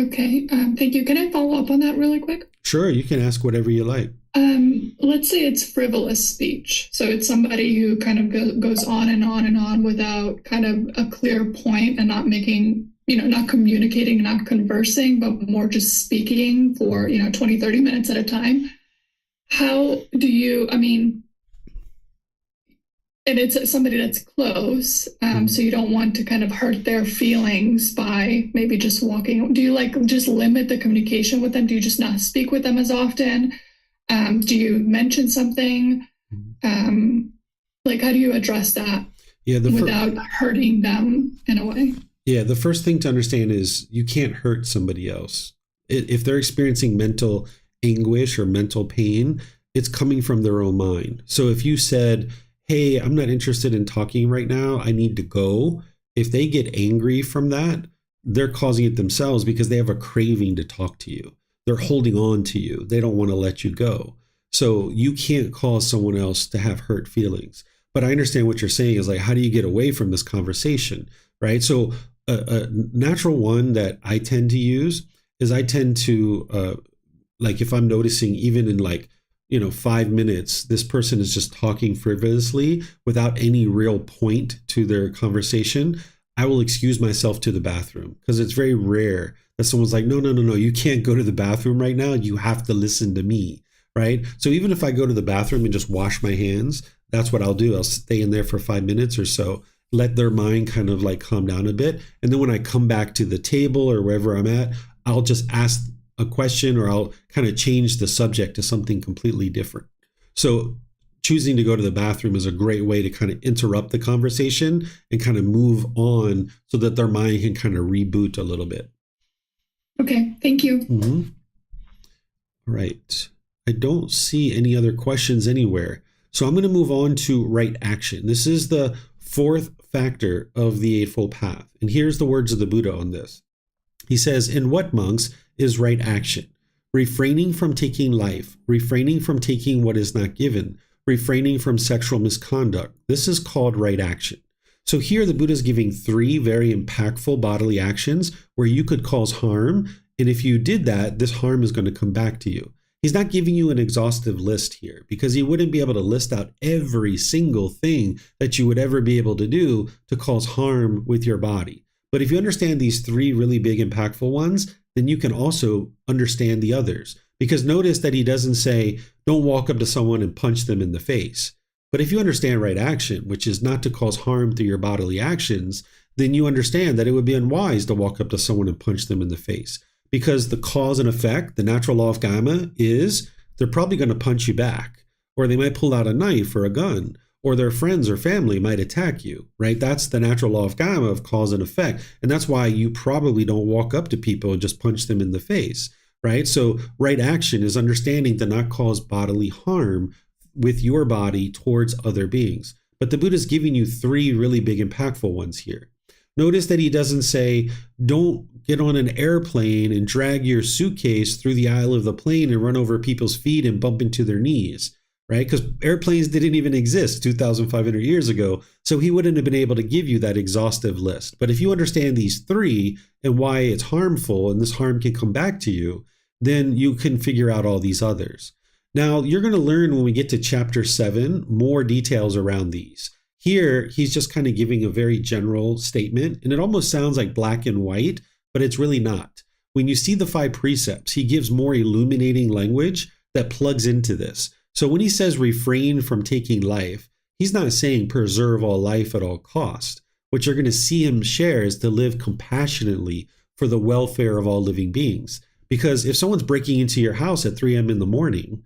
Okay, thank you. Can I follow up on that really quick? Sure, you can ask whatever you like. Let's say it's frivolous speech. So it's somebody who kind of goes on and on and on without kind of a clear point and not making, not communicating, not conversing, but more just speaking for, 20, 30 minutes at a time. How do you, and it's somebody that's close, so you don't want to kind of hurt their feelings by maybe just walking. Do you just limit the communication with them? Do you just not speak with them as often? Do you mention something? How do you address that without hurting them in a way? Yeah, the first thing to understand is you can't hurt somebody else. If they're experiencing mental anguish or mental pain, it's coming from their own mind. So if you said, hey, I'm not interested in talking right now, I need to go. If they get angry from that, they're causing it themselves because they have a craving to talk to you. They're holding on to you. They don't want to let you go. So you can't cause someone else to have hurt feelings. But I understand what you're saying is how do you get away from this conversation, right? So a natural one that I tend to use is I tend to, if I'm noticing even in 5 minutes, this person is just talking frivolously without any real point to their conversation, I will excuse myself to the bathroom because it's very rare that someone's like, no, you can't go to the bathroom right now. You have to listen to me, right? So even if I go to the bathroom and just wash my hands, that's what I'll do. I'll stay in there for 5 minutes or so, let their mind kind of calm down a bit. And then when I come back to the table or wherever I'm at, I'll just ask a question, or I'll kind of change the subject to something completely different. So choosing to go to the bathroom is a great way to kind of interrupt the conversation and kind of move on so that their mind can kind of reboot a little bit. Okay, thank you. Mm-hmm. All right. I don't see any other questions anywhere. So I'm going to move on to right action. This is the fourth factor of the Eightfold Path. And here's the words of the Buddha on this. He says, "In what, monks, is right action? Refraining from taking life, refraining from taking what is not given, refraining from sexual misconduct. This is called right action." So here the Buddha is giving three very impactful bodily actions where you could cause harm. And if you did that, this harm is going to come back to you. He's not giving you an exhaustive list here because he wouldn't be able to list out every single thing that you would ever be able to do to cause harm with your body. But if you understand these three really big, impactful ones, then you can also understand the others. Because notice that he doesn't say, don't walk up to someone and punch them in the face. But if you understand right action, which is not to cause harm through your bodily actions, then you understand that it would be unwise to walk up to someone and punch them in the face. Because the cause and effect, the natural law of karma, is they're probably going to punch you back, or they might pull out a knife or a gun, or their friends or family might attack you, right? That's the natural law of karma, of cause and effect. And that's why you probably don't walk up to people and just punch them in the face, right? So right action is understanding to not cause bodily harm with your body towards other beings. But the Buddha is giving you three really big, impactful ones here. Notice that he doesn't say, don't get on an airplane and drag your suitcase through the aisle of the plane and run over people's feet and bump into their knees, right? Because airplanes didn't even exist 2,500 years ago. So he wouldn't have been able to give you that exhaustive list. But if you understand these three and why it's harmful and this harm can come back to you, then you can figure out all these others. Now, you're going to learn when we get to chapter 7 more details around these. Here, he's just kind of giving a very general statement, and it almost sounds like black and white, but it's really not. When you see the 5 precepts, he gives more illuminating language that plugs into this. So when he says refrain from taking life, he's not saying preserve all life at all cost. What you're going to see him share is to live compassionately for the welfare of all living beings. Because if someone's breaking into your house at 3 a.m. in the morning,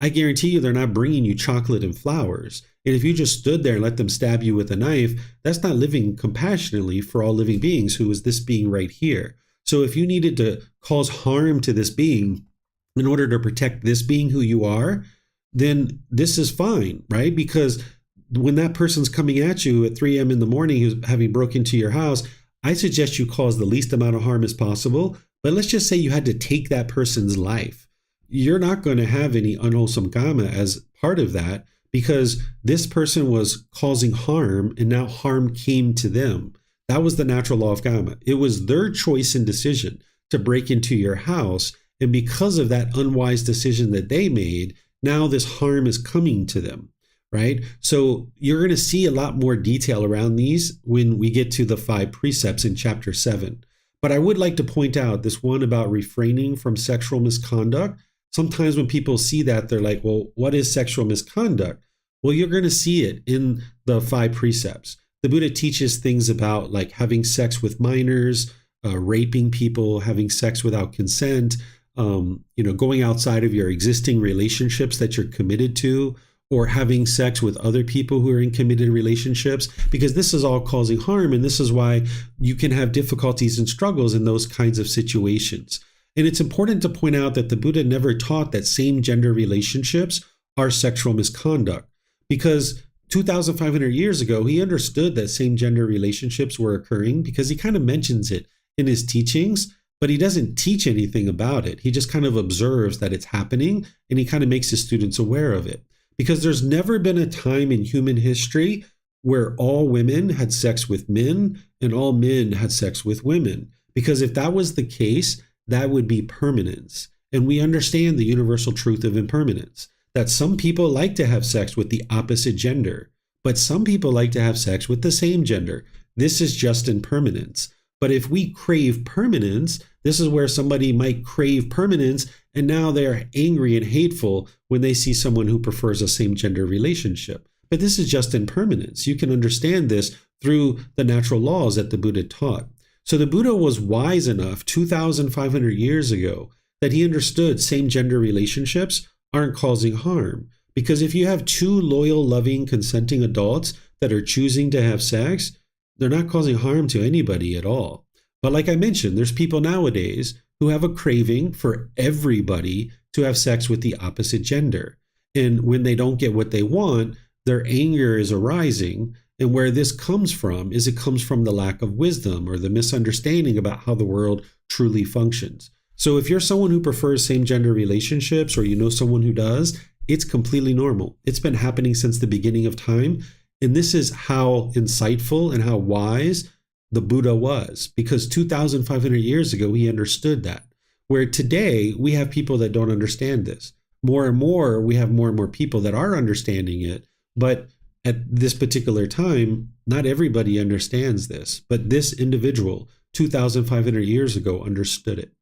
I guarantee you they're not bringing you chocolate and flowers. And if you just stood there and let them stab you with a knife, that's not living compassionately for all living beings, who is this being right here. So if you needed to cause harm to this being in order to protect this being who you are, then this is fine, right? Because when that person's coming at you at 3 a.m. in the morning who's having broken into your house, I suggest you cause the least amount of harm as possible. But let's just say you had to take that person's life. You're not going to have any unwholesome karma as part of that, because this person was causing harm and now harm came to them. That was the natural law of karma. It was their choice and decision to break into your house. And because of that unwise decision that they made, now this harm is coming to them, right? So you're going to see a lot more detail around these when we get to the 5 precepts in chapter 7. But I would like to point out this one about refraining from sexual misconduct. Sometimes when people see that, they're like, well, what is sexual misconduct? Well, you're going to see it in the 5 precepts. The Buddha teaches things about like having sex with minors, raping people, having sex without consent, going outside of your existing relationships that you're committed to, or having sex with other people who are in committed relationships, because this is all causing harm. And this is why you can have difficulties and struggles in those kinds of situations. And it's important to point out that the Buddha never taught that same gender relationships are sexual misconduct, because 2,500 years ago, he understood that same gender relationships were occurring, because he kind of mentions it in his teachings, but he doesn't teach anything about it. He just kind of observes that it's happening, and he kind of makes his students aware of it. Because there's never been a time in human history where all women had sex with men and all men had sex with women. Because if that was the case, that would be permanence. And we understand the universal truth of impermanence, that some people like to have sex with the opposite gender, but some people like to have sex with the same gender. This is just impermanence. But if we crave permanence, this is where somebody might crave permanence, and now they're angry and hateful when they see someone who prefers a same gender relationship. But this is just impermanence. You can understand this through the natural laws that the Buddha taught. So the Buddha was wise enough 2,500 years ago that he understood same gender relationships aren't causing harm. Because if you have two loyal, loving, consenting adults that are choosing to have sex, they're not causing harm to anybody at all. But like I mentioned, there's people nowadays who have a craving for everybody to have sex with the opposite gender. And when they don't get what they want, their anger is arising. And where this comes from is it comes from the lack of wisdom or the misunderstanding about how the world truly functions. So if you're someone who prefers same gender relationships, or you know someone who does, it's completely normal. It's been happening since the beginning of time. And this is how insightful and how wise the Buddha was, because 2,500 years ago, he understood that. Where today we have people that don't understand this. More and more, we have more and more people that are understanding it. But at this particular time, not everybody understands this. But this individual, 2,500 years ago, understood it.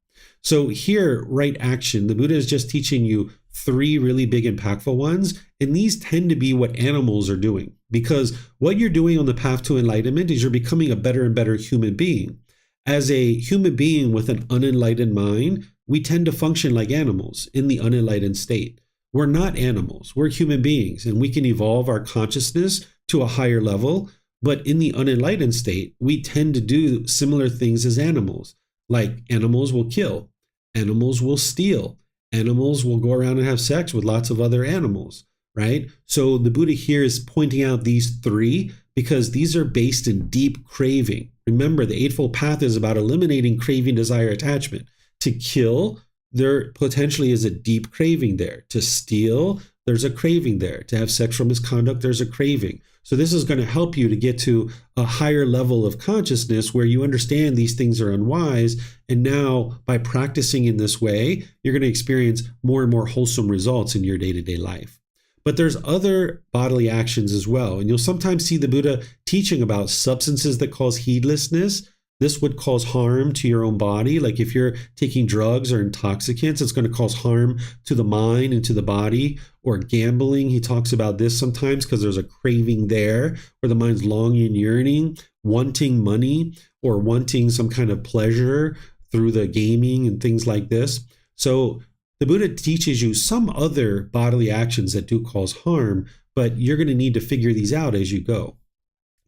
So here, right action, the Buddha is just teaching you 3 really big, impactful ones. And these tend to be what animals are doing. Because what you're doing on the path to enlightenment is you're becoming a better and better human being. As a human being with an unenlightened mind, we tend to function like animals in the unenlightened state. We're not animals. We're human beings, and we can evolve our consciousness to a higher level. But in the unenlightened state, we tend to do similar things as animals. Like animals will kill, animals will steal, animals will go around and have sex with lots of other animals, right? So the Buddha here is pointing out these 3 because these are based in deep craving. Remember, the Eightfold Path is about eliminating craving, desire, attachment. To kill, there potentially is a deep craving there. To steal, there's a craving there. To have sexual misconduct, there's a craving. So this is going to help you to get to a higher level of consciousness where you understand these things are unwise. And now by practicing in this way, you're going to experience more and more wholesome results in your day-to-day life. But there's other bodily actions as well. And you'll sometimes see the Buddha teaching about substances that cause heedlessness. This would cause harm to your own body. Like if you're taking drugs or intoxicants, it's going to cause harm to the mind and to the body. Or gambling, he talks about this sometimes because there's a craving there where the mind's longing and yearning, wanting money or wanting some kind of pleasure through the gaming and things like this. So the Buddha teaches you some other bodily actions that do cause harm, but you're going to need to figure these out as you go.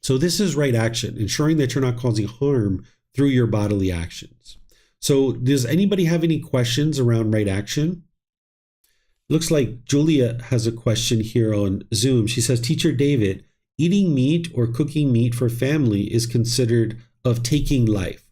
So this is right action, ensuring that you're not causing harm through your bodily actions. So does anybody have any questions around right action? Looks like Julia has a question here on Zoom. She says, Teacher David, eating meat or cooking meat for family is considered of taking life.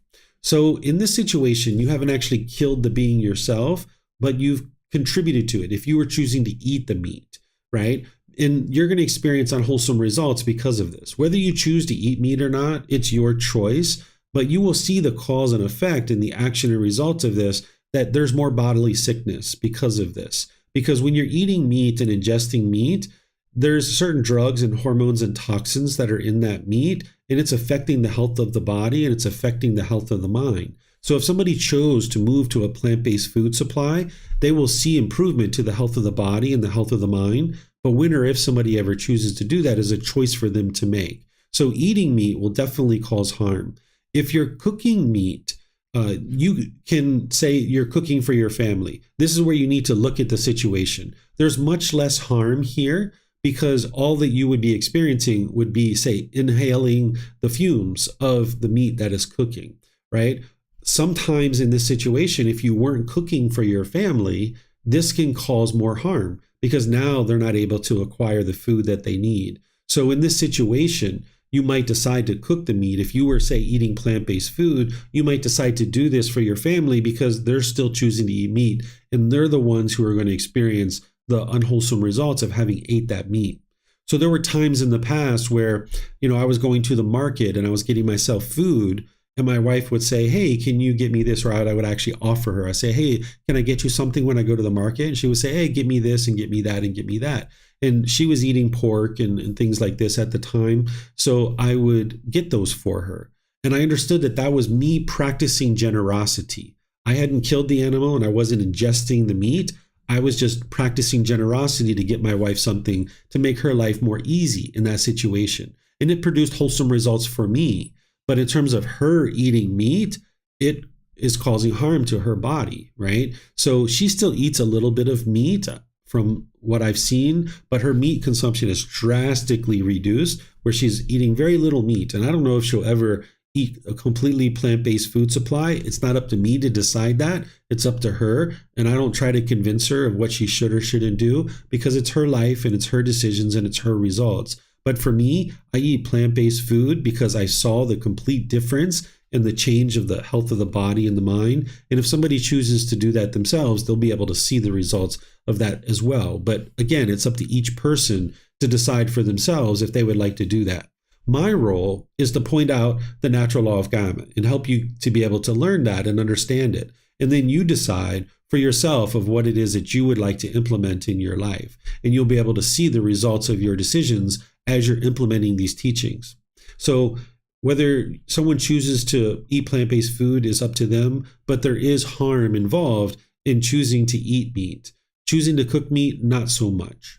So in this situation, you haven't actually killed the being yourself, but you've contributed to it if you were choosing to eat the meat, right? And you're going to experience unwholesome results because of this. Whether you choose to eat meat or not, it's your choice, but you will see the cause and effect in the action and results of this, that there's more bodily sickness because of this. Because when you're eating meat and ingesting meat, there's certain drugs and hormones and toxins that are in that meat, and it's affecting the health of the body and it's affecting the health of the mind. So if somebody chose to move to a plant-based food supply, they will see improvement to the health of the body and the health of the mind. But when or if somebody ever chooses to do that is a choice for them to make. So eating meat will definitely cause harm. If you're cooking meat, you can say you're cooking for your family. This is where you need to look at the situation. There's much less harm here because all that you would be experiencing would be, say, inhaling the fumes of the meat that is cooking, right? Sometimes in this situation, if you weren't cooking for your family, this can cause more harm because now they're not able to acquire the food that they need. So in this situation, you might decide to cook the meat. If you were, say, eating plant-based food, you might decide to do this for your family because they're still choosing to eat meat, and they're the ones who are going to experience the unwholesome results of having ate that meat. So there were times in the past where, I was going to the market and I was getting myself food, and my wife would say, hey, can you get me this? Or I would actually offer her. I say, hey, can I get you something when I go to the market? And she would say, hey, get me this and get me that and get me that. And she was eating pork and things like this at the time. So I would get those for her. And I understood that that was me practicing generosity. I hadn't killed the animal and I wasn't ingesting the meat. I was just practicing generosity to get my wife something to make her life more easy in that situation. And it produced wholesome results for me. But in terms of her eating meat, it is causing harm to her body, right? So she still eats a little bit of meat from what I've seen, but her meat consumption is drastically reduced, where she's eating very little meat. And I don't know if she'll ever eat a completely plant-based food supply. It's not up to me to decide that. It's up to her. And I don't try to convince her of what she should or shouldn't do, because it's her life and it's her decisions and it's her results. But for me, I eat plant-based food because I saw the complete difference in the change of the health of the body and the mind. And if somebody chooses to do that themselves, they'll be able to see the results of that as well. But again, it's up to each person to decide for themselves if they would like to do that. My role is to point out the natural law of karma and help you to be able to learn that and understand it. And then you decide for yourself of what it is that you would like to implement in your life. And you'll be able to see the results of your decisions as you're implementing these teachings. So whether someone chooses to eat plant-based food is up to them, but there is harm involved in choosing to eat meat. Choosing to cook meat, not so much.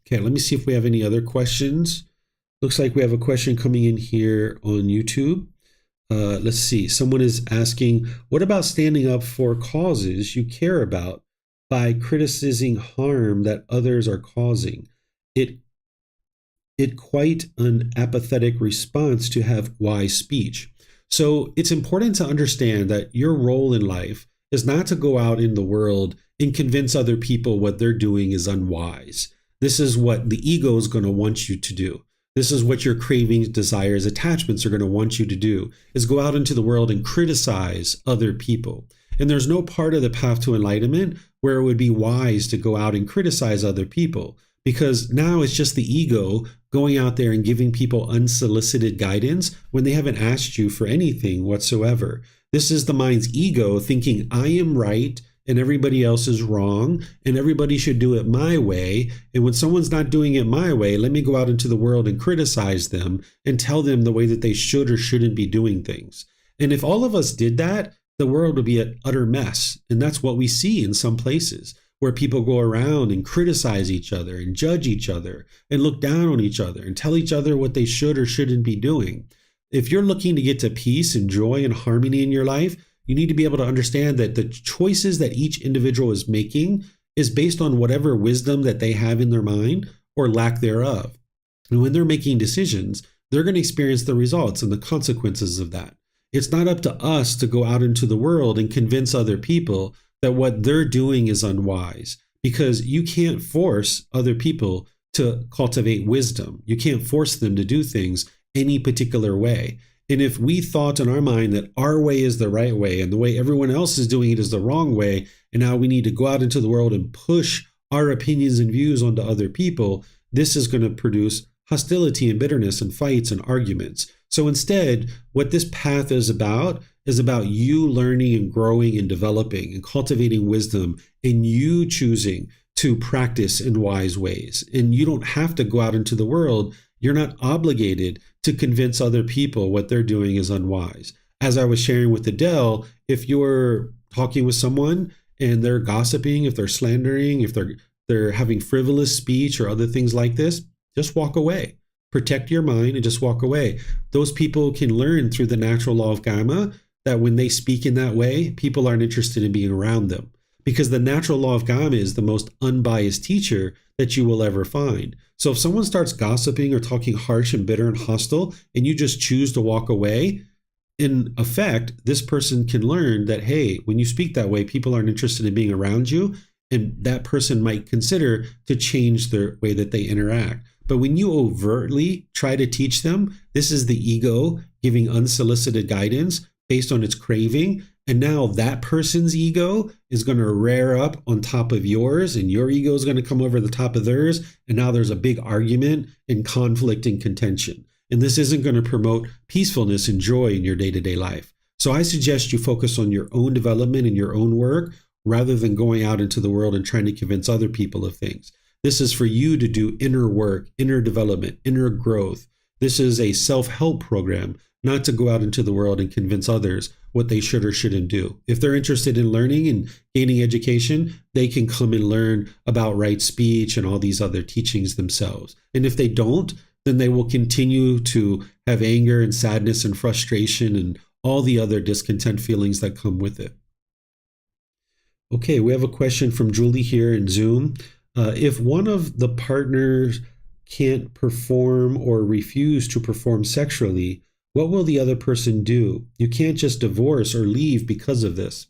Okay, let me see if we have any other questions. Looks like we have a question coming in here on YouTube. Let's see. Someone is asking, what about standing up for causes you care about by criticizing harm that others are causing? It quite an apathetic response to have wise speech. So it's important to understand that your role in life is not to go out in the world and convince other people what they're doing is unwise. This is what the ego is going to want you to do. This is what your cravings, desires, attachments are going to want you to do, is go out into the world and criticize other people. And there's no part of the path to enlightenment where it would be wise to go out and criticize other people, because now it's just the ego going out there and giving people unsolicited guidance when they haven't asked you for anything whatsoever. This is the mind's ego thinking, I am right and everybody else is wrong and everybody should do it my way. And when someone's not doing it my way, let me go out into the world and criticize them and tell them the way that they should or shouldn't be doing things. And if all of us did that, the world would be an utter mess. And that's what we see in some places, where people go around and criticize each other and judge each other and look down on each other and tell each other what they should or shouldn't be doing. If you're looking to get to peace and joy and harmony in your life, you need to be able to understand that the choices that each individual is making is based on whatever wisdom that they have in their mind or lack thereof. And when they're making decisions, they're going to experience the results and the consequences of that. It's not up to us to go out into the world and convince other people that what they're doing is unwise, because you can't force other people to cultivate wisdom. You can't force them to do things any particular way. And if we thought in our mind that our way is the right way and the way everyone else is doing it is the wrong way, and now we need to go out into the world and push our opinions and views onto other people, this is going to produce hostility and bitterness and fights and arguments. So instead, what this path is about you learning and growing and developing and cultivating wisdom, and you choosing to practice in wise ways. And you don't have to go out into the world. You're not obligated to convince other people what they're doing is unwise. As I was sharing with Adele, if you're talking with someone and they're gossiping, if they're slandering, if they're having frivolous speech or other things like this, just walk away. Protect your mind and just walk away. Those people can learn through the natural law of karma that when they speak in that way, people aren't interested in being around them, because the natural law of karma is the most unbiased teacher that you will ever find. So if someone starts gossiping or talking harsh and bitter and hostile, and you just choose to walk away, in effect, this person can learn that, hey, when you speak that way, people aren't interested in being around you, and that person might consider to change their way that they interact. But when you overtly try to teach them, this is the ego giving unsolicited guidance based on its craving. And now that person's ego is going to rear up on top of yours, and your ego is going to come over the top of theirs. And now there's a big argument and conflict and contention. And this isn't going to promote peacefulness and joy in your day-to-day life. So I suggest you focus on your own development and your own work rather than going out into the world and trying to convince other people of things. This is for you to do inner work, inner development, inner growth. This is a self-help program, not to go out into the world and convince others what they should or shouldn't do. If they're interested in learning and gaining education, they can come and learn about right speech and all these other teachings themselves. And if they don't, then they will continue to have anger and sadness and frustration and all the other discontent feelings that come with it. Okay, we have a question from Julie here in Zoom. If one of the partners can't perform or refuse to perform sexually, what will the other person do? You can't just divorce or leave because of this.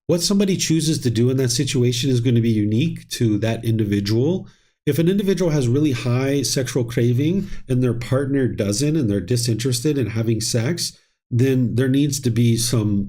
What somebody chooses to do in that situation is going to be unique to that individual. If an individual has really high sexual craving and their partner doesn't, and they're disinterested in having sex, then there needs to be some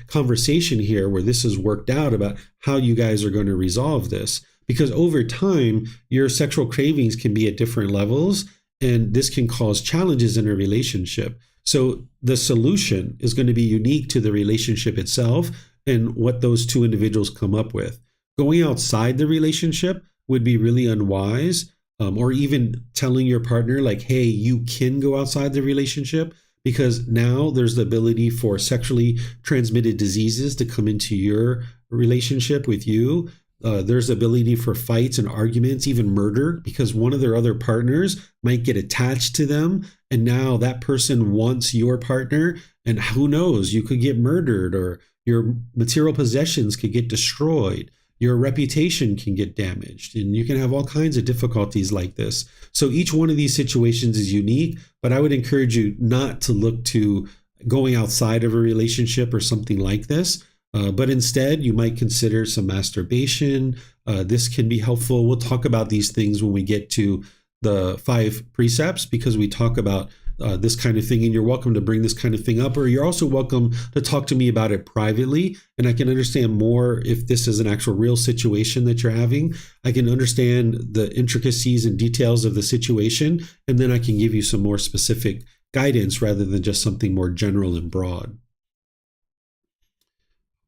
conversation here where this is worked out about how you guys are going to resolve this. Because over time, your sexual cravings can be at different levels, and this can cause challenges in a relationship. So the solution is going to be unique to the relationship itself and what those two individuals come up with. Going outside the relationship would be really unwise, or even telling your partner like, hey, you can go outside the relationship, because now there's the ability for sexually transmitted diseases to come into your relationship with you. There's the ability for fights and arguments, even murder, because one of their other partners might get attached to them. And now that person wants your partner, and who knows, you could get murdered, or your material possessions could get destroyed. Your reputation can get damaged, and you can have all kinds of difficulties like this. So each one of these situations is unique, but I would encourage you not to look to going outside of a relationship or something like this. But instead, you might consider some masturbation. This can be helpful. We'll talk about these things when we get to the 5 precepts, because we talk about this kind of thing, and you're welcome to bring this kind of thing up, or you're also welcome to talk to me about it privately, and I can understand more if this is an actual real situation that you're having. I can understand the intricacies and details of the situation, and then I can give you some more specific guidance rather than just something more general and broad.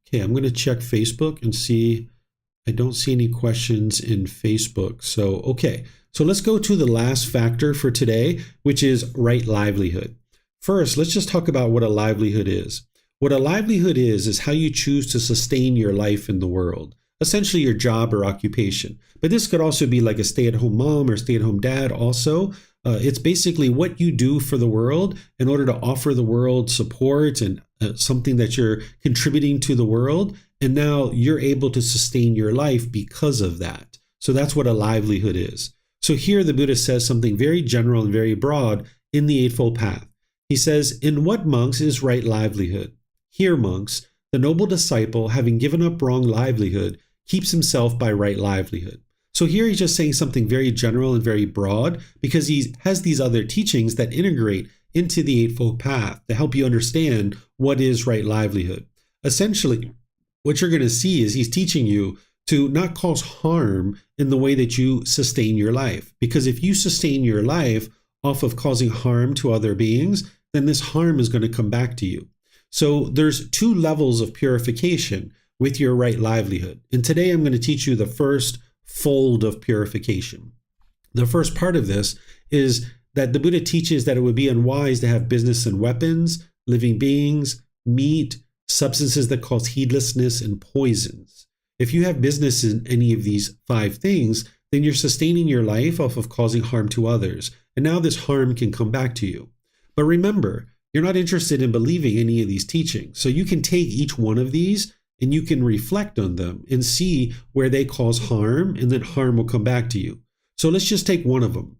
Okay, I'm going to check Facebook and see. I don't see any questions in Facebook. So let's go to the last factor for today, which is right livelihood. First, let's just talk about what a livelihood is. What a livelihood is how you choose to sustain your life in the world, essentially your job or occupation. But this could also be like a stay-at-home mom or stay-at-home dad also. It's basically what you do for the world in order to offer the world support and something that you're contributing to the world. And now you're able to sustain your life because of that. So that's what a livelihood is. So here the Buddha says something very general and very broad in the Eightfold Path. He says, in what, monks, is right livelihood? Here, monks, the noble disciple, having given up wrong livelihood, keeps himself by right livelihood. So here he's just saying something very general and very broad, because he has these other teachings that integrate into the Eightfold Path to help you understand what is right livelihood. Essentially, what you're going to see is he's teaching you to not cause harm in the way that you sustain your life. Because if you sustain your life off of causing harm to other beings, then this harm is going to come back to you. So there's 2 levels of purification with your right livelihood. And today I'm going to teach you the first fold of purification. The first part of this is that the Buddha teaches that it would be unwise to have business in weapons, living beings, meat, substances that cause heedlessness, and poisons. If you have business in any of these 5 things, then you're sustaining your life off of causing harm to others. And now this harm can come back to you. But remember, you're not interested in believing any of these teachings. So you can take each one of these and you can reflect on them and see where they cause harm, and then harm will come back to you. So let's just take one of them.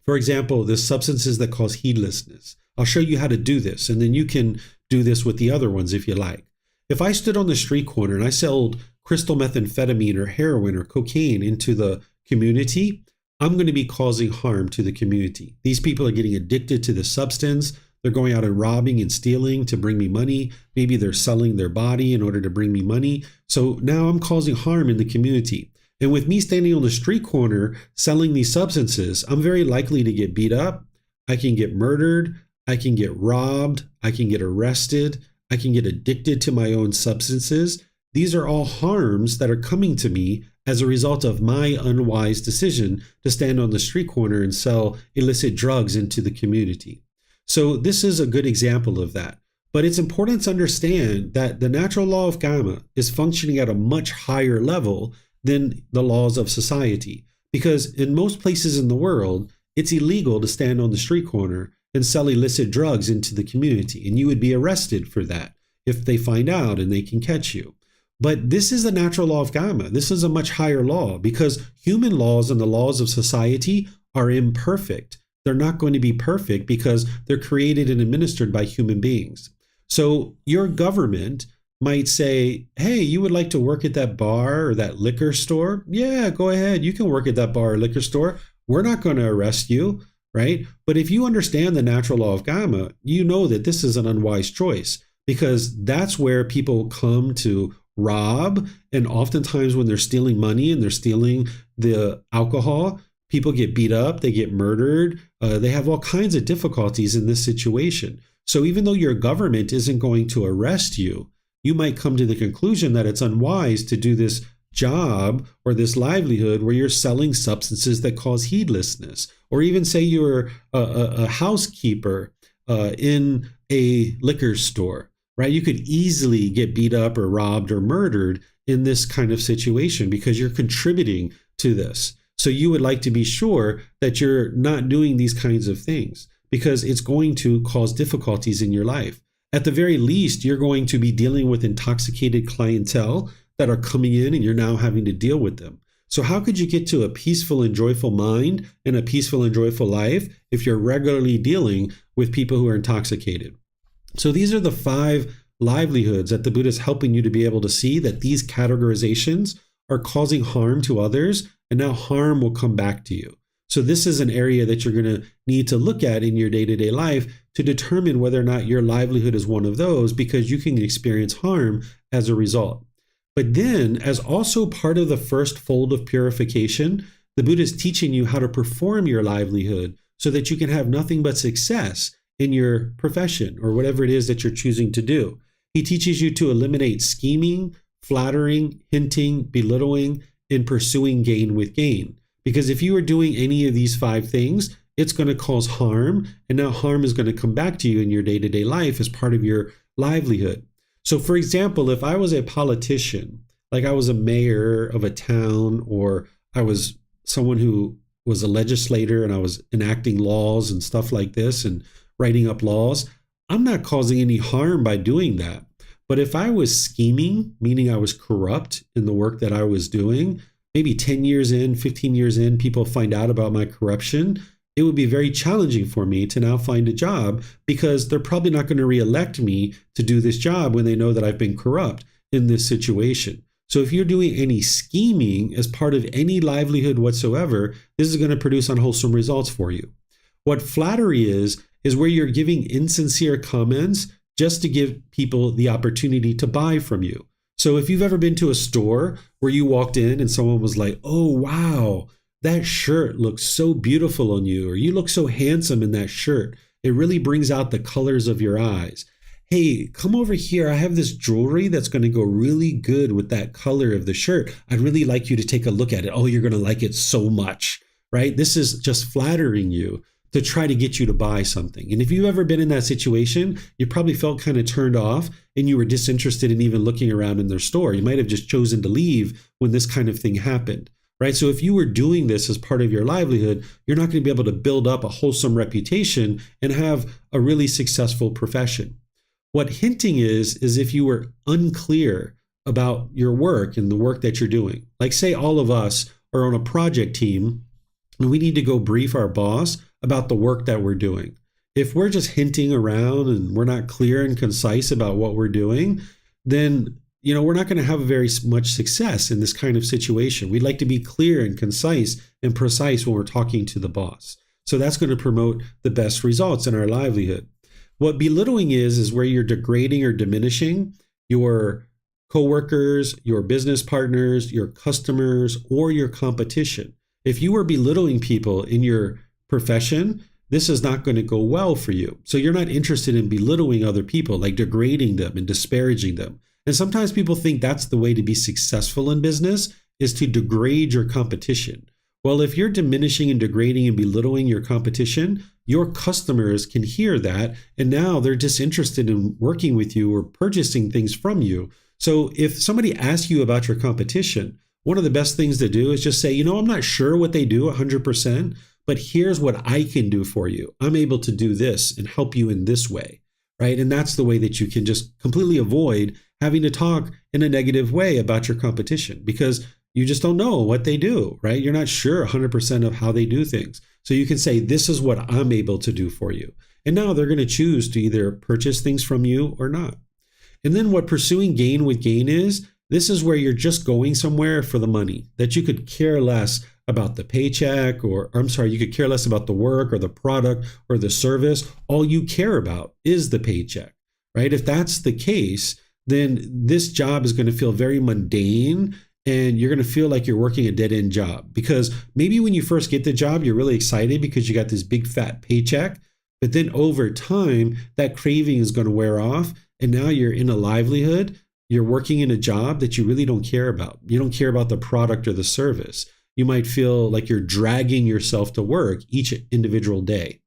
For example, the substances that cause heedlessness. I'll show you how to do this, and then you can do this with the other ones if you like. If I stood on the street corner and I sold crystal methamphetamine or heroin or cocaine into the community, I'm going to be causing harm to the community. These people are getting addicted to the substance. They're going out and robbing and stealing to bring me money. Maybe they're selling their body in order to bring me money. So now I'm causing harm in the community. And with me standing on the street corner selling these substances, I'm very likely to get beat up. I can get murdered. I can get robbed. I can get arrested. I can get addicted to my own substances. These are all harms that are coming to me as a result of my unwise decision to stand on the street corner and sell illicit drugs into the community. So this is a good example of that. But it's important to understand that the natural law of karma is functioning at a much higher level than the laws of society. Because in most places in the world, it's illegal to stand on the street corner and sell illicit drugs into the community. And you would be arrested for that if they find out and they can catch you. But this is the natural law of karma. This is a much higher law because human laws and the laws of society are imperfect. They're not going to be perfect because they're created and administered by human beings. So your government might say, hey, you would like to work at that bar or that liquor store? Yeah, go ahead. You can work at that bar or liquor store. We're not going to arrest you, right? But if you understand the natural law of karma, you know that this is an unwise choice because that's where people come to rob. And oftentimes when they're stealing money and they're stealing the alcohol, people get beat up, they get murdered. They have all kinds of difficulties in this situation. So even though your government isn't going to arrest you, you might come to the conclusion that it's unwise to do this job or this livelihood where you're selling substances that cause heedlessness, or even say you're a housekeeper in a liquor store, right? You could easily get beat up or robbed or murdered in this kind of situation because you're contributing to this. So you would like to be sure that you're not doing these kinds of things because it's going to cause difficulties in your life. At the very least, you're going to be dealing with intoxicated clientele that are coming in and you're now having to deal with them. So how could you get to a peaceful and joyful mind and a peaceful and joyful life if you're regularly dealing with people who are intoxicated? So these are the 5 livelihoods that the Buddha is helping you to be able to see that these categorizations are causing harm to others, and now harm will come back to you. So this is an area that you're going to need to look at in your day-to-day life to determine whether or not your livelihood is one of those, because you can experience harm as a result. But then, as also part of the first fold of purification, the Buddha is teaching you how to perform your livelihood so that you can have nothing but success in your profession or whatever it is that you're choosing to do. He teaches you to eliminate scheming, flattering, hinting, belittling, and pursuing gain with gain. Because if you are doing any of these 5 things, it's going to cause harm, and now harm is going to come back to you in your day-to-day life as part of your livelihood. So for example, if I was a politician, like I was a mayor of a town, or I was someone who was a legislator and I was enacting laws and stuff like this and writing up laws, I'm not causing any harm by doing that. But if I was scheming, meaning I was corrupt in the work that I was doing, maybe 10 years in, 15 years in, people find out about my corruption, it would be very challenging for me to now find a job because they're probably not going to reelect me to do this job when they know that I've been corrupt in this situation. So if you're doing any scheming as part of any livelihood whatsoever, this is going to produce unwholesome results for you. What flattery is where you're giving insincere comments just to give people the opportunity to buy from you. So if you've ever been to a store where you walked in and someone was like, oh, wow, that shirt looks so beautiful on you, or you look so handsome in that shirt. It really brings out the colors of your eyes. Hey, come over here. I have this jewelry that's going to go really good with that color of the shirt. I'd really like you to take a look at it. Oh, you're going to like it so much, right? This is just flattering you to try to get you to buy something. And if you've ever been in that situation, you probably felt kind of turned off and you were disinterested in even looking around in their store. You might have just chosen to leave when this kind of thing happened, right? So if you were doing this as part of your livelihood, you're not going to be able to build up a wholesome reputation and have a really successful profession. What hinting is if you were unclear about your work and the work that you're doing. Like say all of us are on a project team and we need to go brief our boss about the work that we're doing. If we're just hinting around and we're not clear and concise about what we're doing, then we're not going to have very much success in this kind of situation. We'd like to be clear and concise and precise when we're talking to the boss. So that's going to promote the best results in our livelihood. What belittling is where you're degrading or diminishing your coworkers, your business partners, your customers, or your competition. If you are belittling people in your profession, this is not going to go well for you. So you're not interested in belittling other people, like degrading them and disparaging them. And sometimes people think that's the way to be successful in business, is to degrade your competition. Well, if you're diminishing and degrading and belittling your competition, your customers can hear that, and now they're disinterested in working with you or purchasing things from you. So if somebody asks you about your competition, one of the best things to do is just say, I'm not sure what they do 100%, but here's what I can do for you. I'm able to do this and help you in this way, right? And that's the way that you can just completely avoid having to talk in a negative way about your competition, because you just don't know what they do, right? You're not sure 100% of how they do things. So you can say, this is what I'm able to do for you. And now they're going to choose to either purchase things from you or not. And then what pursuing gain with gain is, this is where you're just going somewhere for the money, that you could care less about the paycheck, you could care less about the work or the product or the service. All you care about is the paycheck, right? If that's the case, then this job is going to feel very mundane, and you're going to feel like you're working a dead-end job. Because maybe when you first get the job, you're really excited because you got this big fat paycheck, but then over time, that craving is going to wear off, and now you're in a livelihood. You're working in a job that you really don't care about. You don't care about the product or the service. You might feel like you're dragging yourself to work each individual day.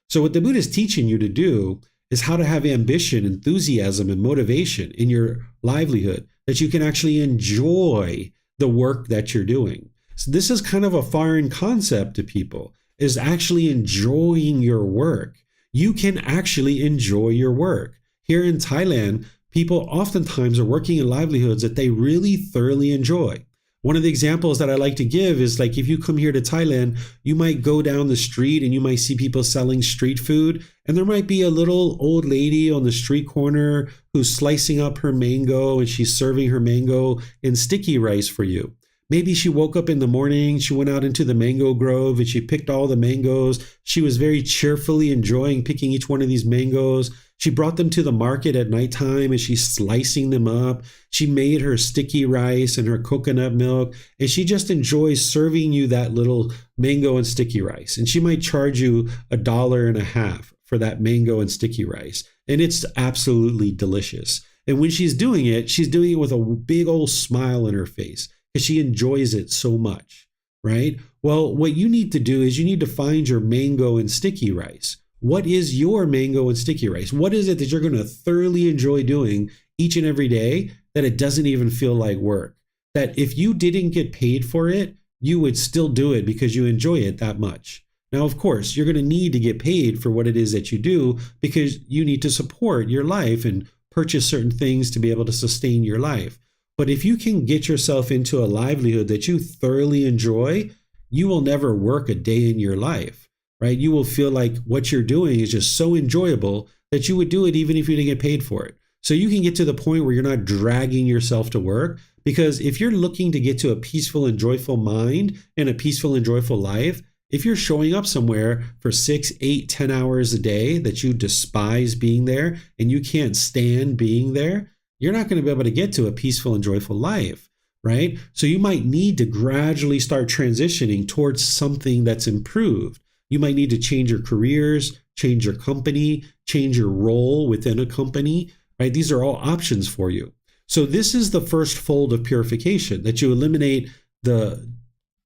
So what the Buddha is teaching you to do is how to have ambition, enthusiasm, and motivation in your livelihood, that you can actually enjoy the work that you're doing. So this is kind of a foreign concept to people, is actually enjoying your work. You can actually enjoy your work. Here in Thailand, people oftentimes are working in livelihoods that they really thoroughly enjoy. One of the examples that I like to give is, like, if you come here to Thailand, you might go down the street and you might see people selling street food, and there might be a little old lady on the street corner who's slicing up her mango, and she's serving her mango in sticky rice for you. Maybe she woke up in the morning, she went out into the mango grove and she picked all the mangoes. She was very cheerfully enjoying picking each one of these mangoes. She brought them to the market at nighttime and she's slicing them up. She made her sticky rice and her coconut milk, and she just enjoys serving you that little mango and sticky rice. And she might charge you $1.50 for that mango and sticky rice. And it's absolutely delicious. And when she's doing it with a big old smile on her face, because she enjoys it so much, right? Well, what you need to do is you need to find your mango and sticky rice. What is your mango and sticky rice? What is it that you're going to thoroughly enjoy doing each and every day, that it doesn't even feel like work? That if you didn't get paid for it, you would still do it because you enjoy it that much. Now, of course, you're going to need to get paid for what it is that you do, because you need to support your life and purchase certain things to be able to sustain your life. But if you can get yourself into a livelihood that you thoroughly enjoy, you will never work a day in your life, right? You will feel like what you're doing is just so enjoyable that you would do it even if you didn't get paid for it. So you can get to the point where you're not dragging yourself to work, because if you're looking to get to a peaceful and joyful mind and a peaceful and joyful life, if you're showing up somewhere for 6, 8, 10 hours a day that you despise being there and you can't stand being there, you're not going to be able to get to a peaceful and joyful life, right? So you might need to gradually start transitioning towards something that's improved. You might need to change your careers, change your company, change your role within a company, right? These are all options for you. So this is the first fold of purification, that you eliminate the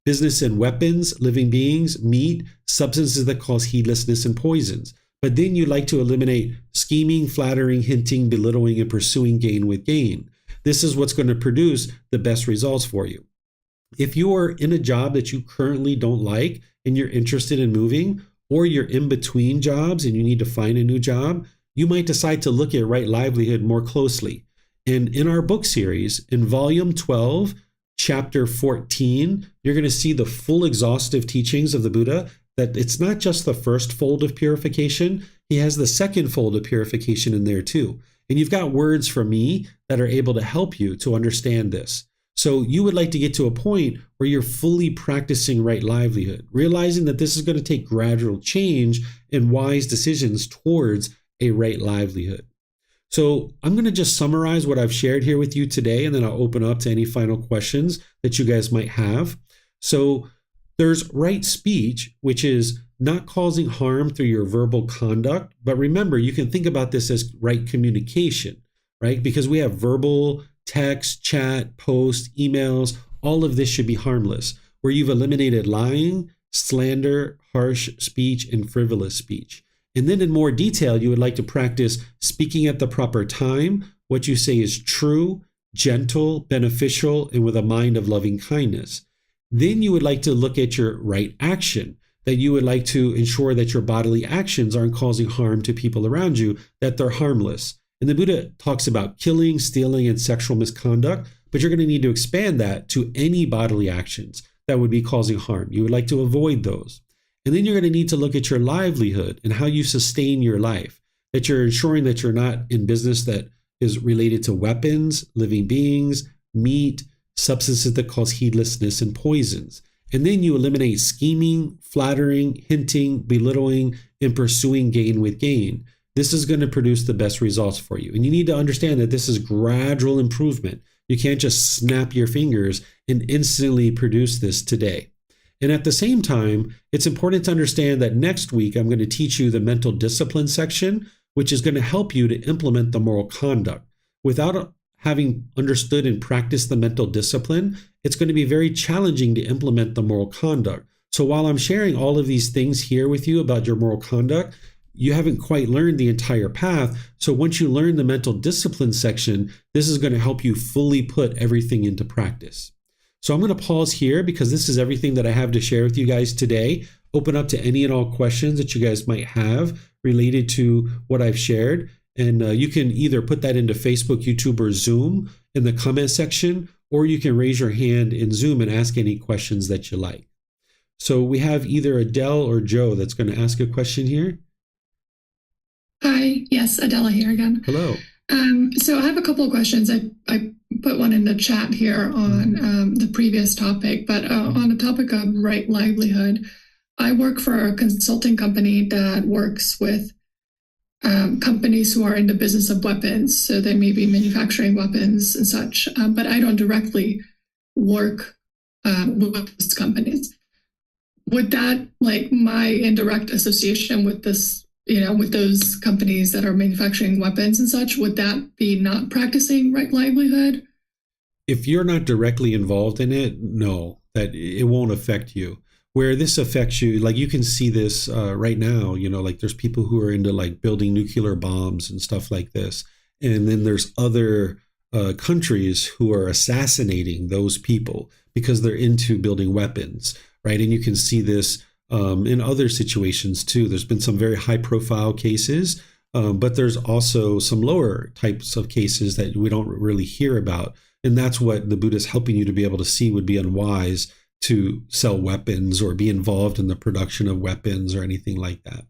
business and weapons, living beings, meat, substances that cause heedlessness, and poisons. But then you like to eliminate scheming, flattering, hinting, belittling, and pursuing gain with gain. This is what's going to produce the best results for you. If you are in a job that you currently don't like and you're interested in moving, or you're in between jobs and you need to find a new job, you might decide to look at Right Livelihood more closely. And in our book series, in volume 12, chapter 14, you're going to see the full exhaustive teachings of the Buddha, that it's not just the first fold of purification. He has the second fold of purification in there too. And you've got words from me that are able to help you to understand this. So you would like to get to a point where you're fully practicing Right Livelihood, realizing that this is going to take gradual change and wise decisions towards a right livelihood. So I'm going to just summarize what I've shared here with you today, and then I'll open up to any final questions that you guys might have. So there's right speech, which is not causing harm through your verbal conduct. But remember, you can think about this as right communication, right? Because we have verbal, text, chat, post, emails. All of this should be harmless, where you've eliminated lying, slander, harsh speech, and frivolous speech. And then in more detail, you would like to practice speaking at the proper time. What you say is true, gentle, beneficial, and with a mind of loving kindness. Then you would like to look at your right action. that you would like to ensure that your bodily actions aren't causing harm to people around you, that they're harmless. And the Buddha talks about killing, stealing, and sexual misconduct, but you're going to need to expand that to any bodily actions that would be causing harm. You would like to avoid those. And then you're going to need to look at your livelihood and how you sustain your life, that you're ensuring that you're not in business that is related to weapons, living beings, meat, substances that cause heedlessness, and poisons. And then you eliminate scheming, flattering, hinting, belittling, and pursuing gain with gain. This is going to produce the best results for you. And you need to understand that this is gradual improvement. You can't just snap your fingers and instantly produce this today. And at the same time, it's important to understand that next week I'm going to teach you the mental discipline section, which is going to help you to implement the moral conduct. Without having understood and practiced the mental discipline, it's going to be very challenging to implement the moral conduct. So while I'm sharing all of these things here with you about your moral conduct, you haven't quite learned the entire path. So once you learn the mental discipline section, this is going to help you fully put everything into practice. So I'm going to pause here because this is everything that I have to share with you guys today. Open up to any and all questions that you guys might have related to what I've shared. And you can either put that into Facebook, YouTube, or Zoom in the comment section, or you can raise your hand in Zoom and ask any questions that you like. So we have either Adele or Joe that's going to ask a question here. Hi, yes, Adela here again. Hello. So I have a couple of questions. I put one in the chat here on the previous topic, but on the topic of right livelihood, I work for a consulting company that works with companies who are in the business of weapons. So they may be manufacturing weapons and such, but I don't directly work with those companies. Would that, like my indirect association with this, with those companies that are manufacturing weapons and such, would that be not practicing right livelihood? If you're not directly involved in it, no, that it won't affect you. Where this affects you, like you can see this right now, like there's people who are into like building nuclear bombs and stuff like this. And then there's other countries who are assassinating those people because they're into building weapons, right? And you can see this in other situations too. There's been some very high profile cases, but there's also some lower types of cases that we don't really hear about. And that's what the Buddha is helping you to be able to see would be unwise to sell weapons or be involved in the production of weapons or anything like that.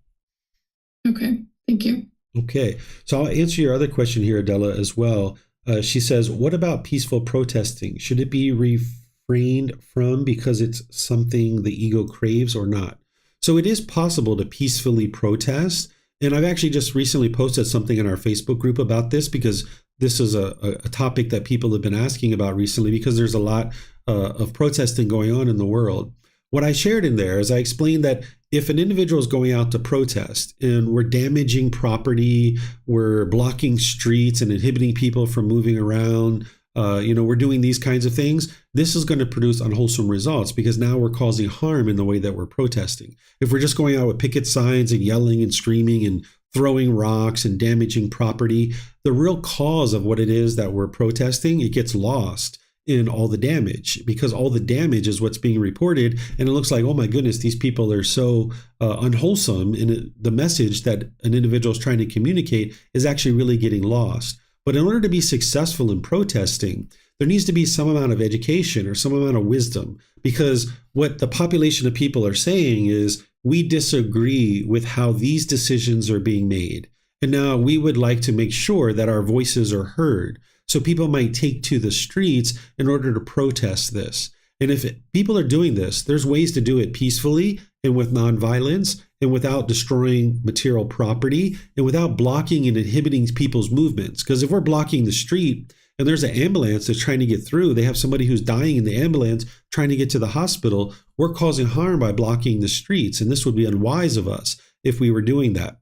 Okay, thank you. Okay, so I'll answer your other question here, Adela, as well. She says, what about peaceful protesting? Should it be refrained from because it's something the ego craves or not? So it is possible to peacefully protest. And I've actually just recently posted something in our Facebook group about this because this is a topic that people have been asking about recently because there's a lot of protesting going on in the world. What I shared in there is I explained that if an individual is going out to protest and we're damaging property, we're blocking streets and inhibiting people from moving around, we're doing these kinds of things, this is going to produce unwholesome results because now we're causing harm in the way that we're protesting. If we're just going out with picket signs and yelling and screaming and throwing rocks and damaging property, the real cause of what it is that we're protesting, it gets lost in all the damage because all the damage is what's being reported. And it looks like, oh my goodness, these people are so unwholesome. And the message that an individual is trying to communicate is actually really getting lost. But in order to be successful in protesting, there needs to be some amount of education or some amount of wisdom, because what the population of people are saying is we disagree with how these decisions are being made. And now we would like to make sure that our voices are heard. So people might take to the streets in order to protest this. And if people are doing this, there's ways to do it peacefully and with nonviolence and without destroying material property and without blocking and inhibiting people's movements. Because if we're blocking the street and there's an ambulance that's trying to get through, they have somebody who's dying in the ambulance trying to get to the hospital, we're causing harm by blocking the streets. And this would be unwise of us if we were doing that.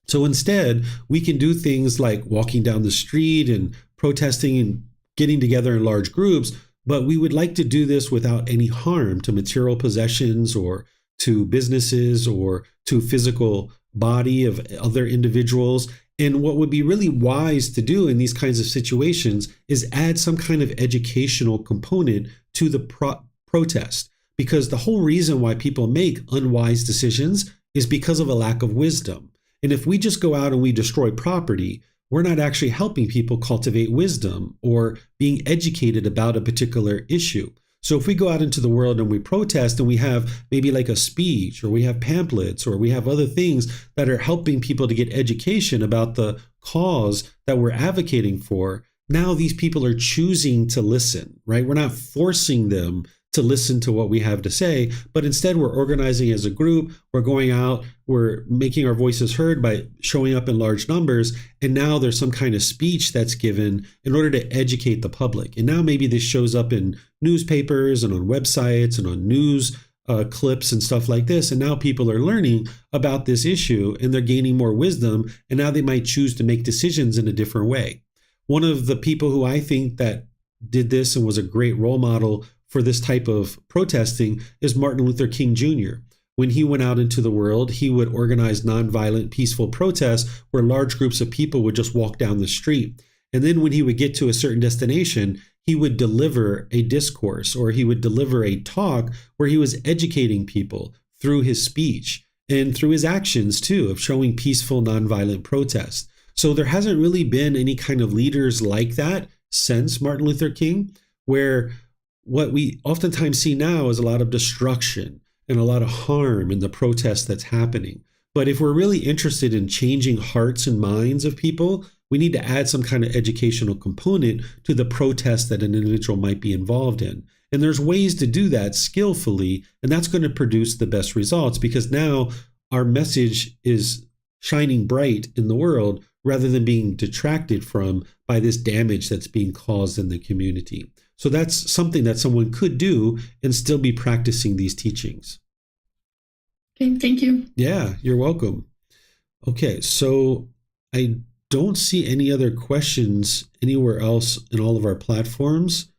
So instead, we can do things like walking down the street and protesting and getting together in large groups, but we would like to do this without any harm to material possessions or to businesses or to physical body of other individuals. And what would be really wise to do in these kinds of situations is add some kind of educational component to the protest. because the whole reason why people make unwise decisions is because of a lack of wisdom. And if we just go out and we destroy property, we're not actually helping people cultivate wisdom or being educated about a particular issue. So if we go out into the world and we protest and we have maybe like a speech or we have pamphlets or we have other things that are helping people to get education about the cause that we're advocating for, now these people are choosing to listen, right? We're not forcing them to listen to what we have to say, but instead we're organizing as a group, we're going out, we're making our voices heard by showing up in large numbers, and now there's some kind of speech that's given in order to educate the public. And now maybe this shows up in newspapers and on websites and on news clips and stuff like this, and now people are learning about this issue and they're gaining more wisdom, and now they might choose to make decisions in a different way. One of the people who I think that did this and was a great role model for this type of protesting is Martin Luther King Jr. When he went out into the world, he would organize nonviolent, peaceful protests where large groups of people would just walk down the street. And then when he would get to a certain destination, he would deliver a discourse or he would deliver a talk where he was educating people through his speech and through his actions too, of showing peaceful, nonviolent protest. So there hasn't really been any kind of leaders like that since Martin Luther King, where what we oftentimes see now is a lot of destruction and a lot of harm in the protest that's happening. But if we're really interested in changing hearts and minds of people, we need to add some kind of educational component to the protest that an individual might be involved in. And there's ways to do that skillfully, and that's going to produce the best results because now our message is shining bright in the world rather than being detracted from by this damage that's being caused in the community. So that's something that someone could do and still be practicing these teachings. Okay, thank you. Yeah, you're welcome. Okay, so I don't see any other questions anywhere else in all of our platforms.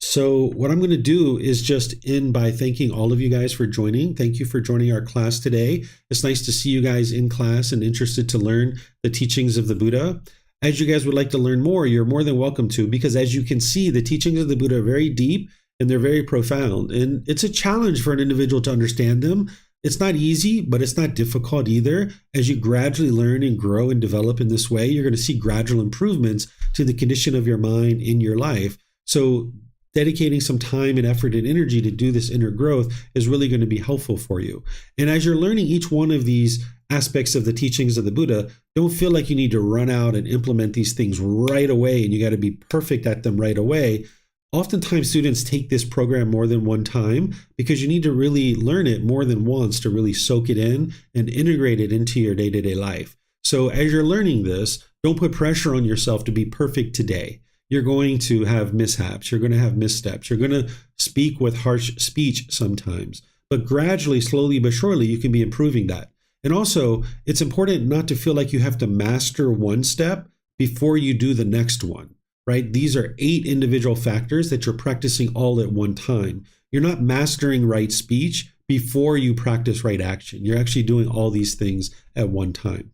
So what I'm going to do is just end by thanking all of you guys for joining. Thank you for joining our class today. It's nice to see you guys in class and interested to learn the teachings of the Buddha. As you guys would like to learn more, you're more than welcome to, because as you can see, the teachings of the Buddha are very deep and they're very profound. And it's a challenge for an individual to understand them. It's not easy, but it's not difficult either. As you gradually learn and grow and develop in this way, you're going to see gradual improvements to the condition of your mind in your life. So dedicating some time and effort and energy to do this inner growth is really going to be helpful for you. And as you're learning each one of these aspects of the teachings of the Buddha, don't feel like you need to run out and implement these things right away and you got to be perfect at them right away. Oftentimes students take this program more than one time because you need to really learn it more than once to really soak it in and integrate it into your day-to-day life. So as you're learning this, don't put pressure on yourself to be perfect today. You're going to have mishaps. You're going to have missteps. You're going to speak with harsh speech sometimes. But gradually, slowly but surely, you can be improving that. And also, it's important not to feel like you have to master one step before you do the next one, right? These are 8 individual factors that you're practicing all at one time. You're not mastering right speech before you practice right action. You're actually doing all these things at one time.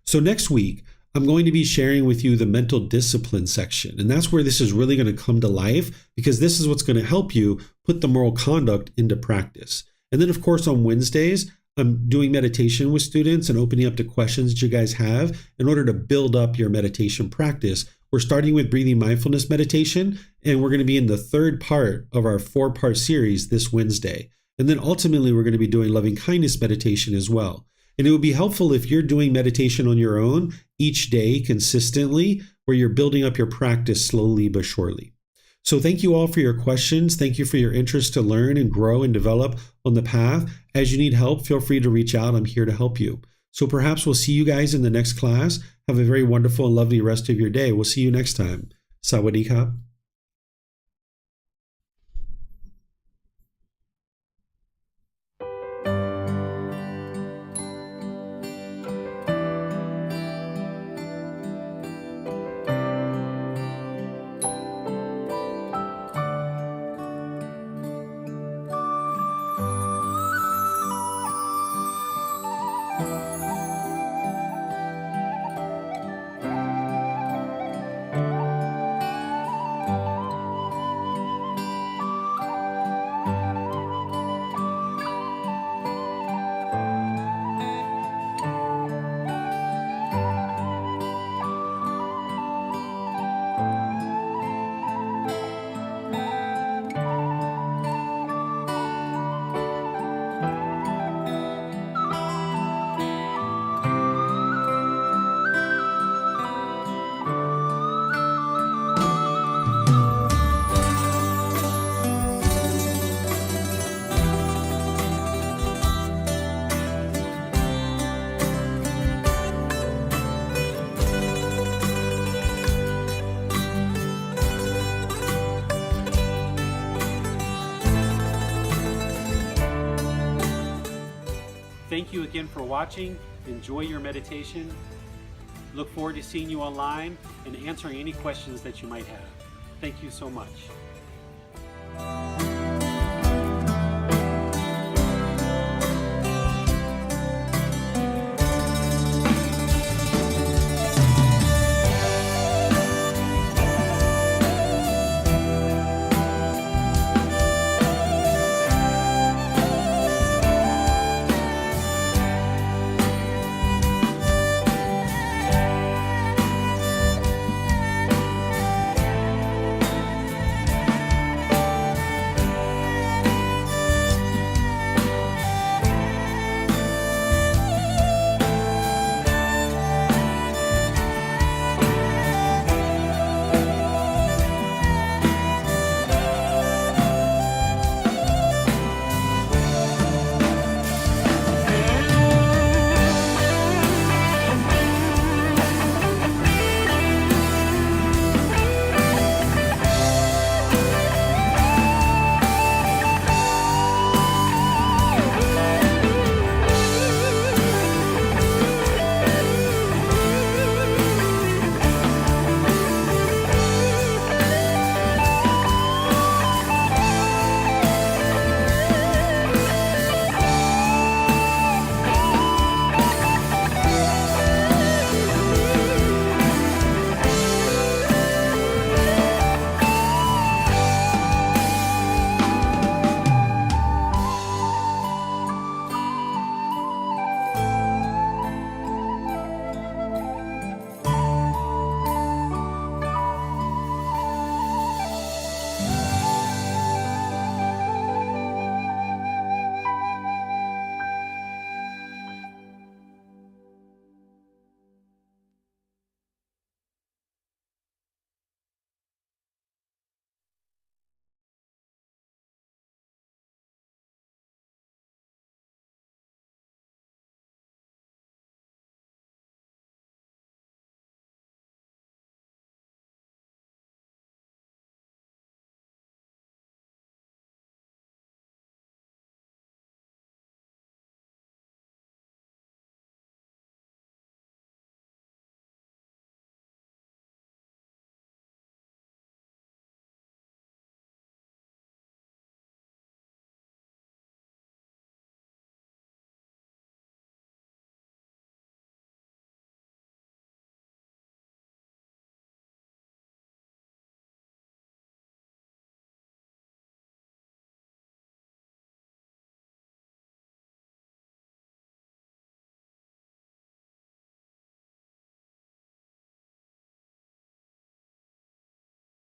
So next week, I'm going to be sharing with you the mental discipline section. And that's where this is really going to come to life, because this is what's going to help you put the moral conduct into practice. And then, of course, on Wednesdays, I'm doing meditation with students and opening up to questions that you guys have in order to build up your meditation practice. We're starting with breathing mindfulness meditation, and we're going to be in the 3rd part of our 4-part series this Wednesday. And then ultimately, we're going to be doing loving kindness meditation as well. And it would be helpful if you're doing meditation on your own each day consistently, where you're building up your practice slowly but surely. So thank you all for your questions. Thank you for your interest to learn and grow and develop on the path. As you need help, feel free to reach out. I'm here to help you. So perhaps we'll see you guys in the next class. Have a very wonderful and lovely rest of your day. We'll see you next time. Sawadee ka. Thank you again for watching. Enjoy your meditation. Look forward to seeing you online and answering any questions that you might have. Thank you so much.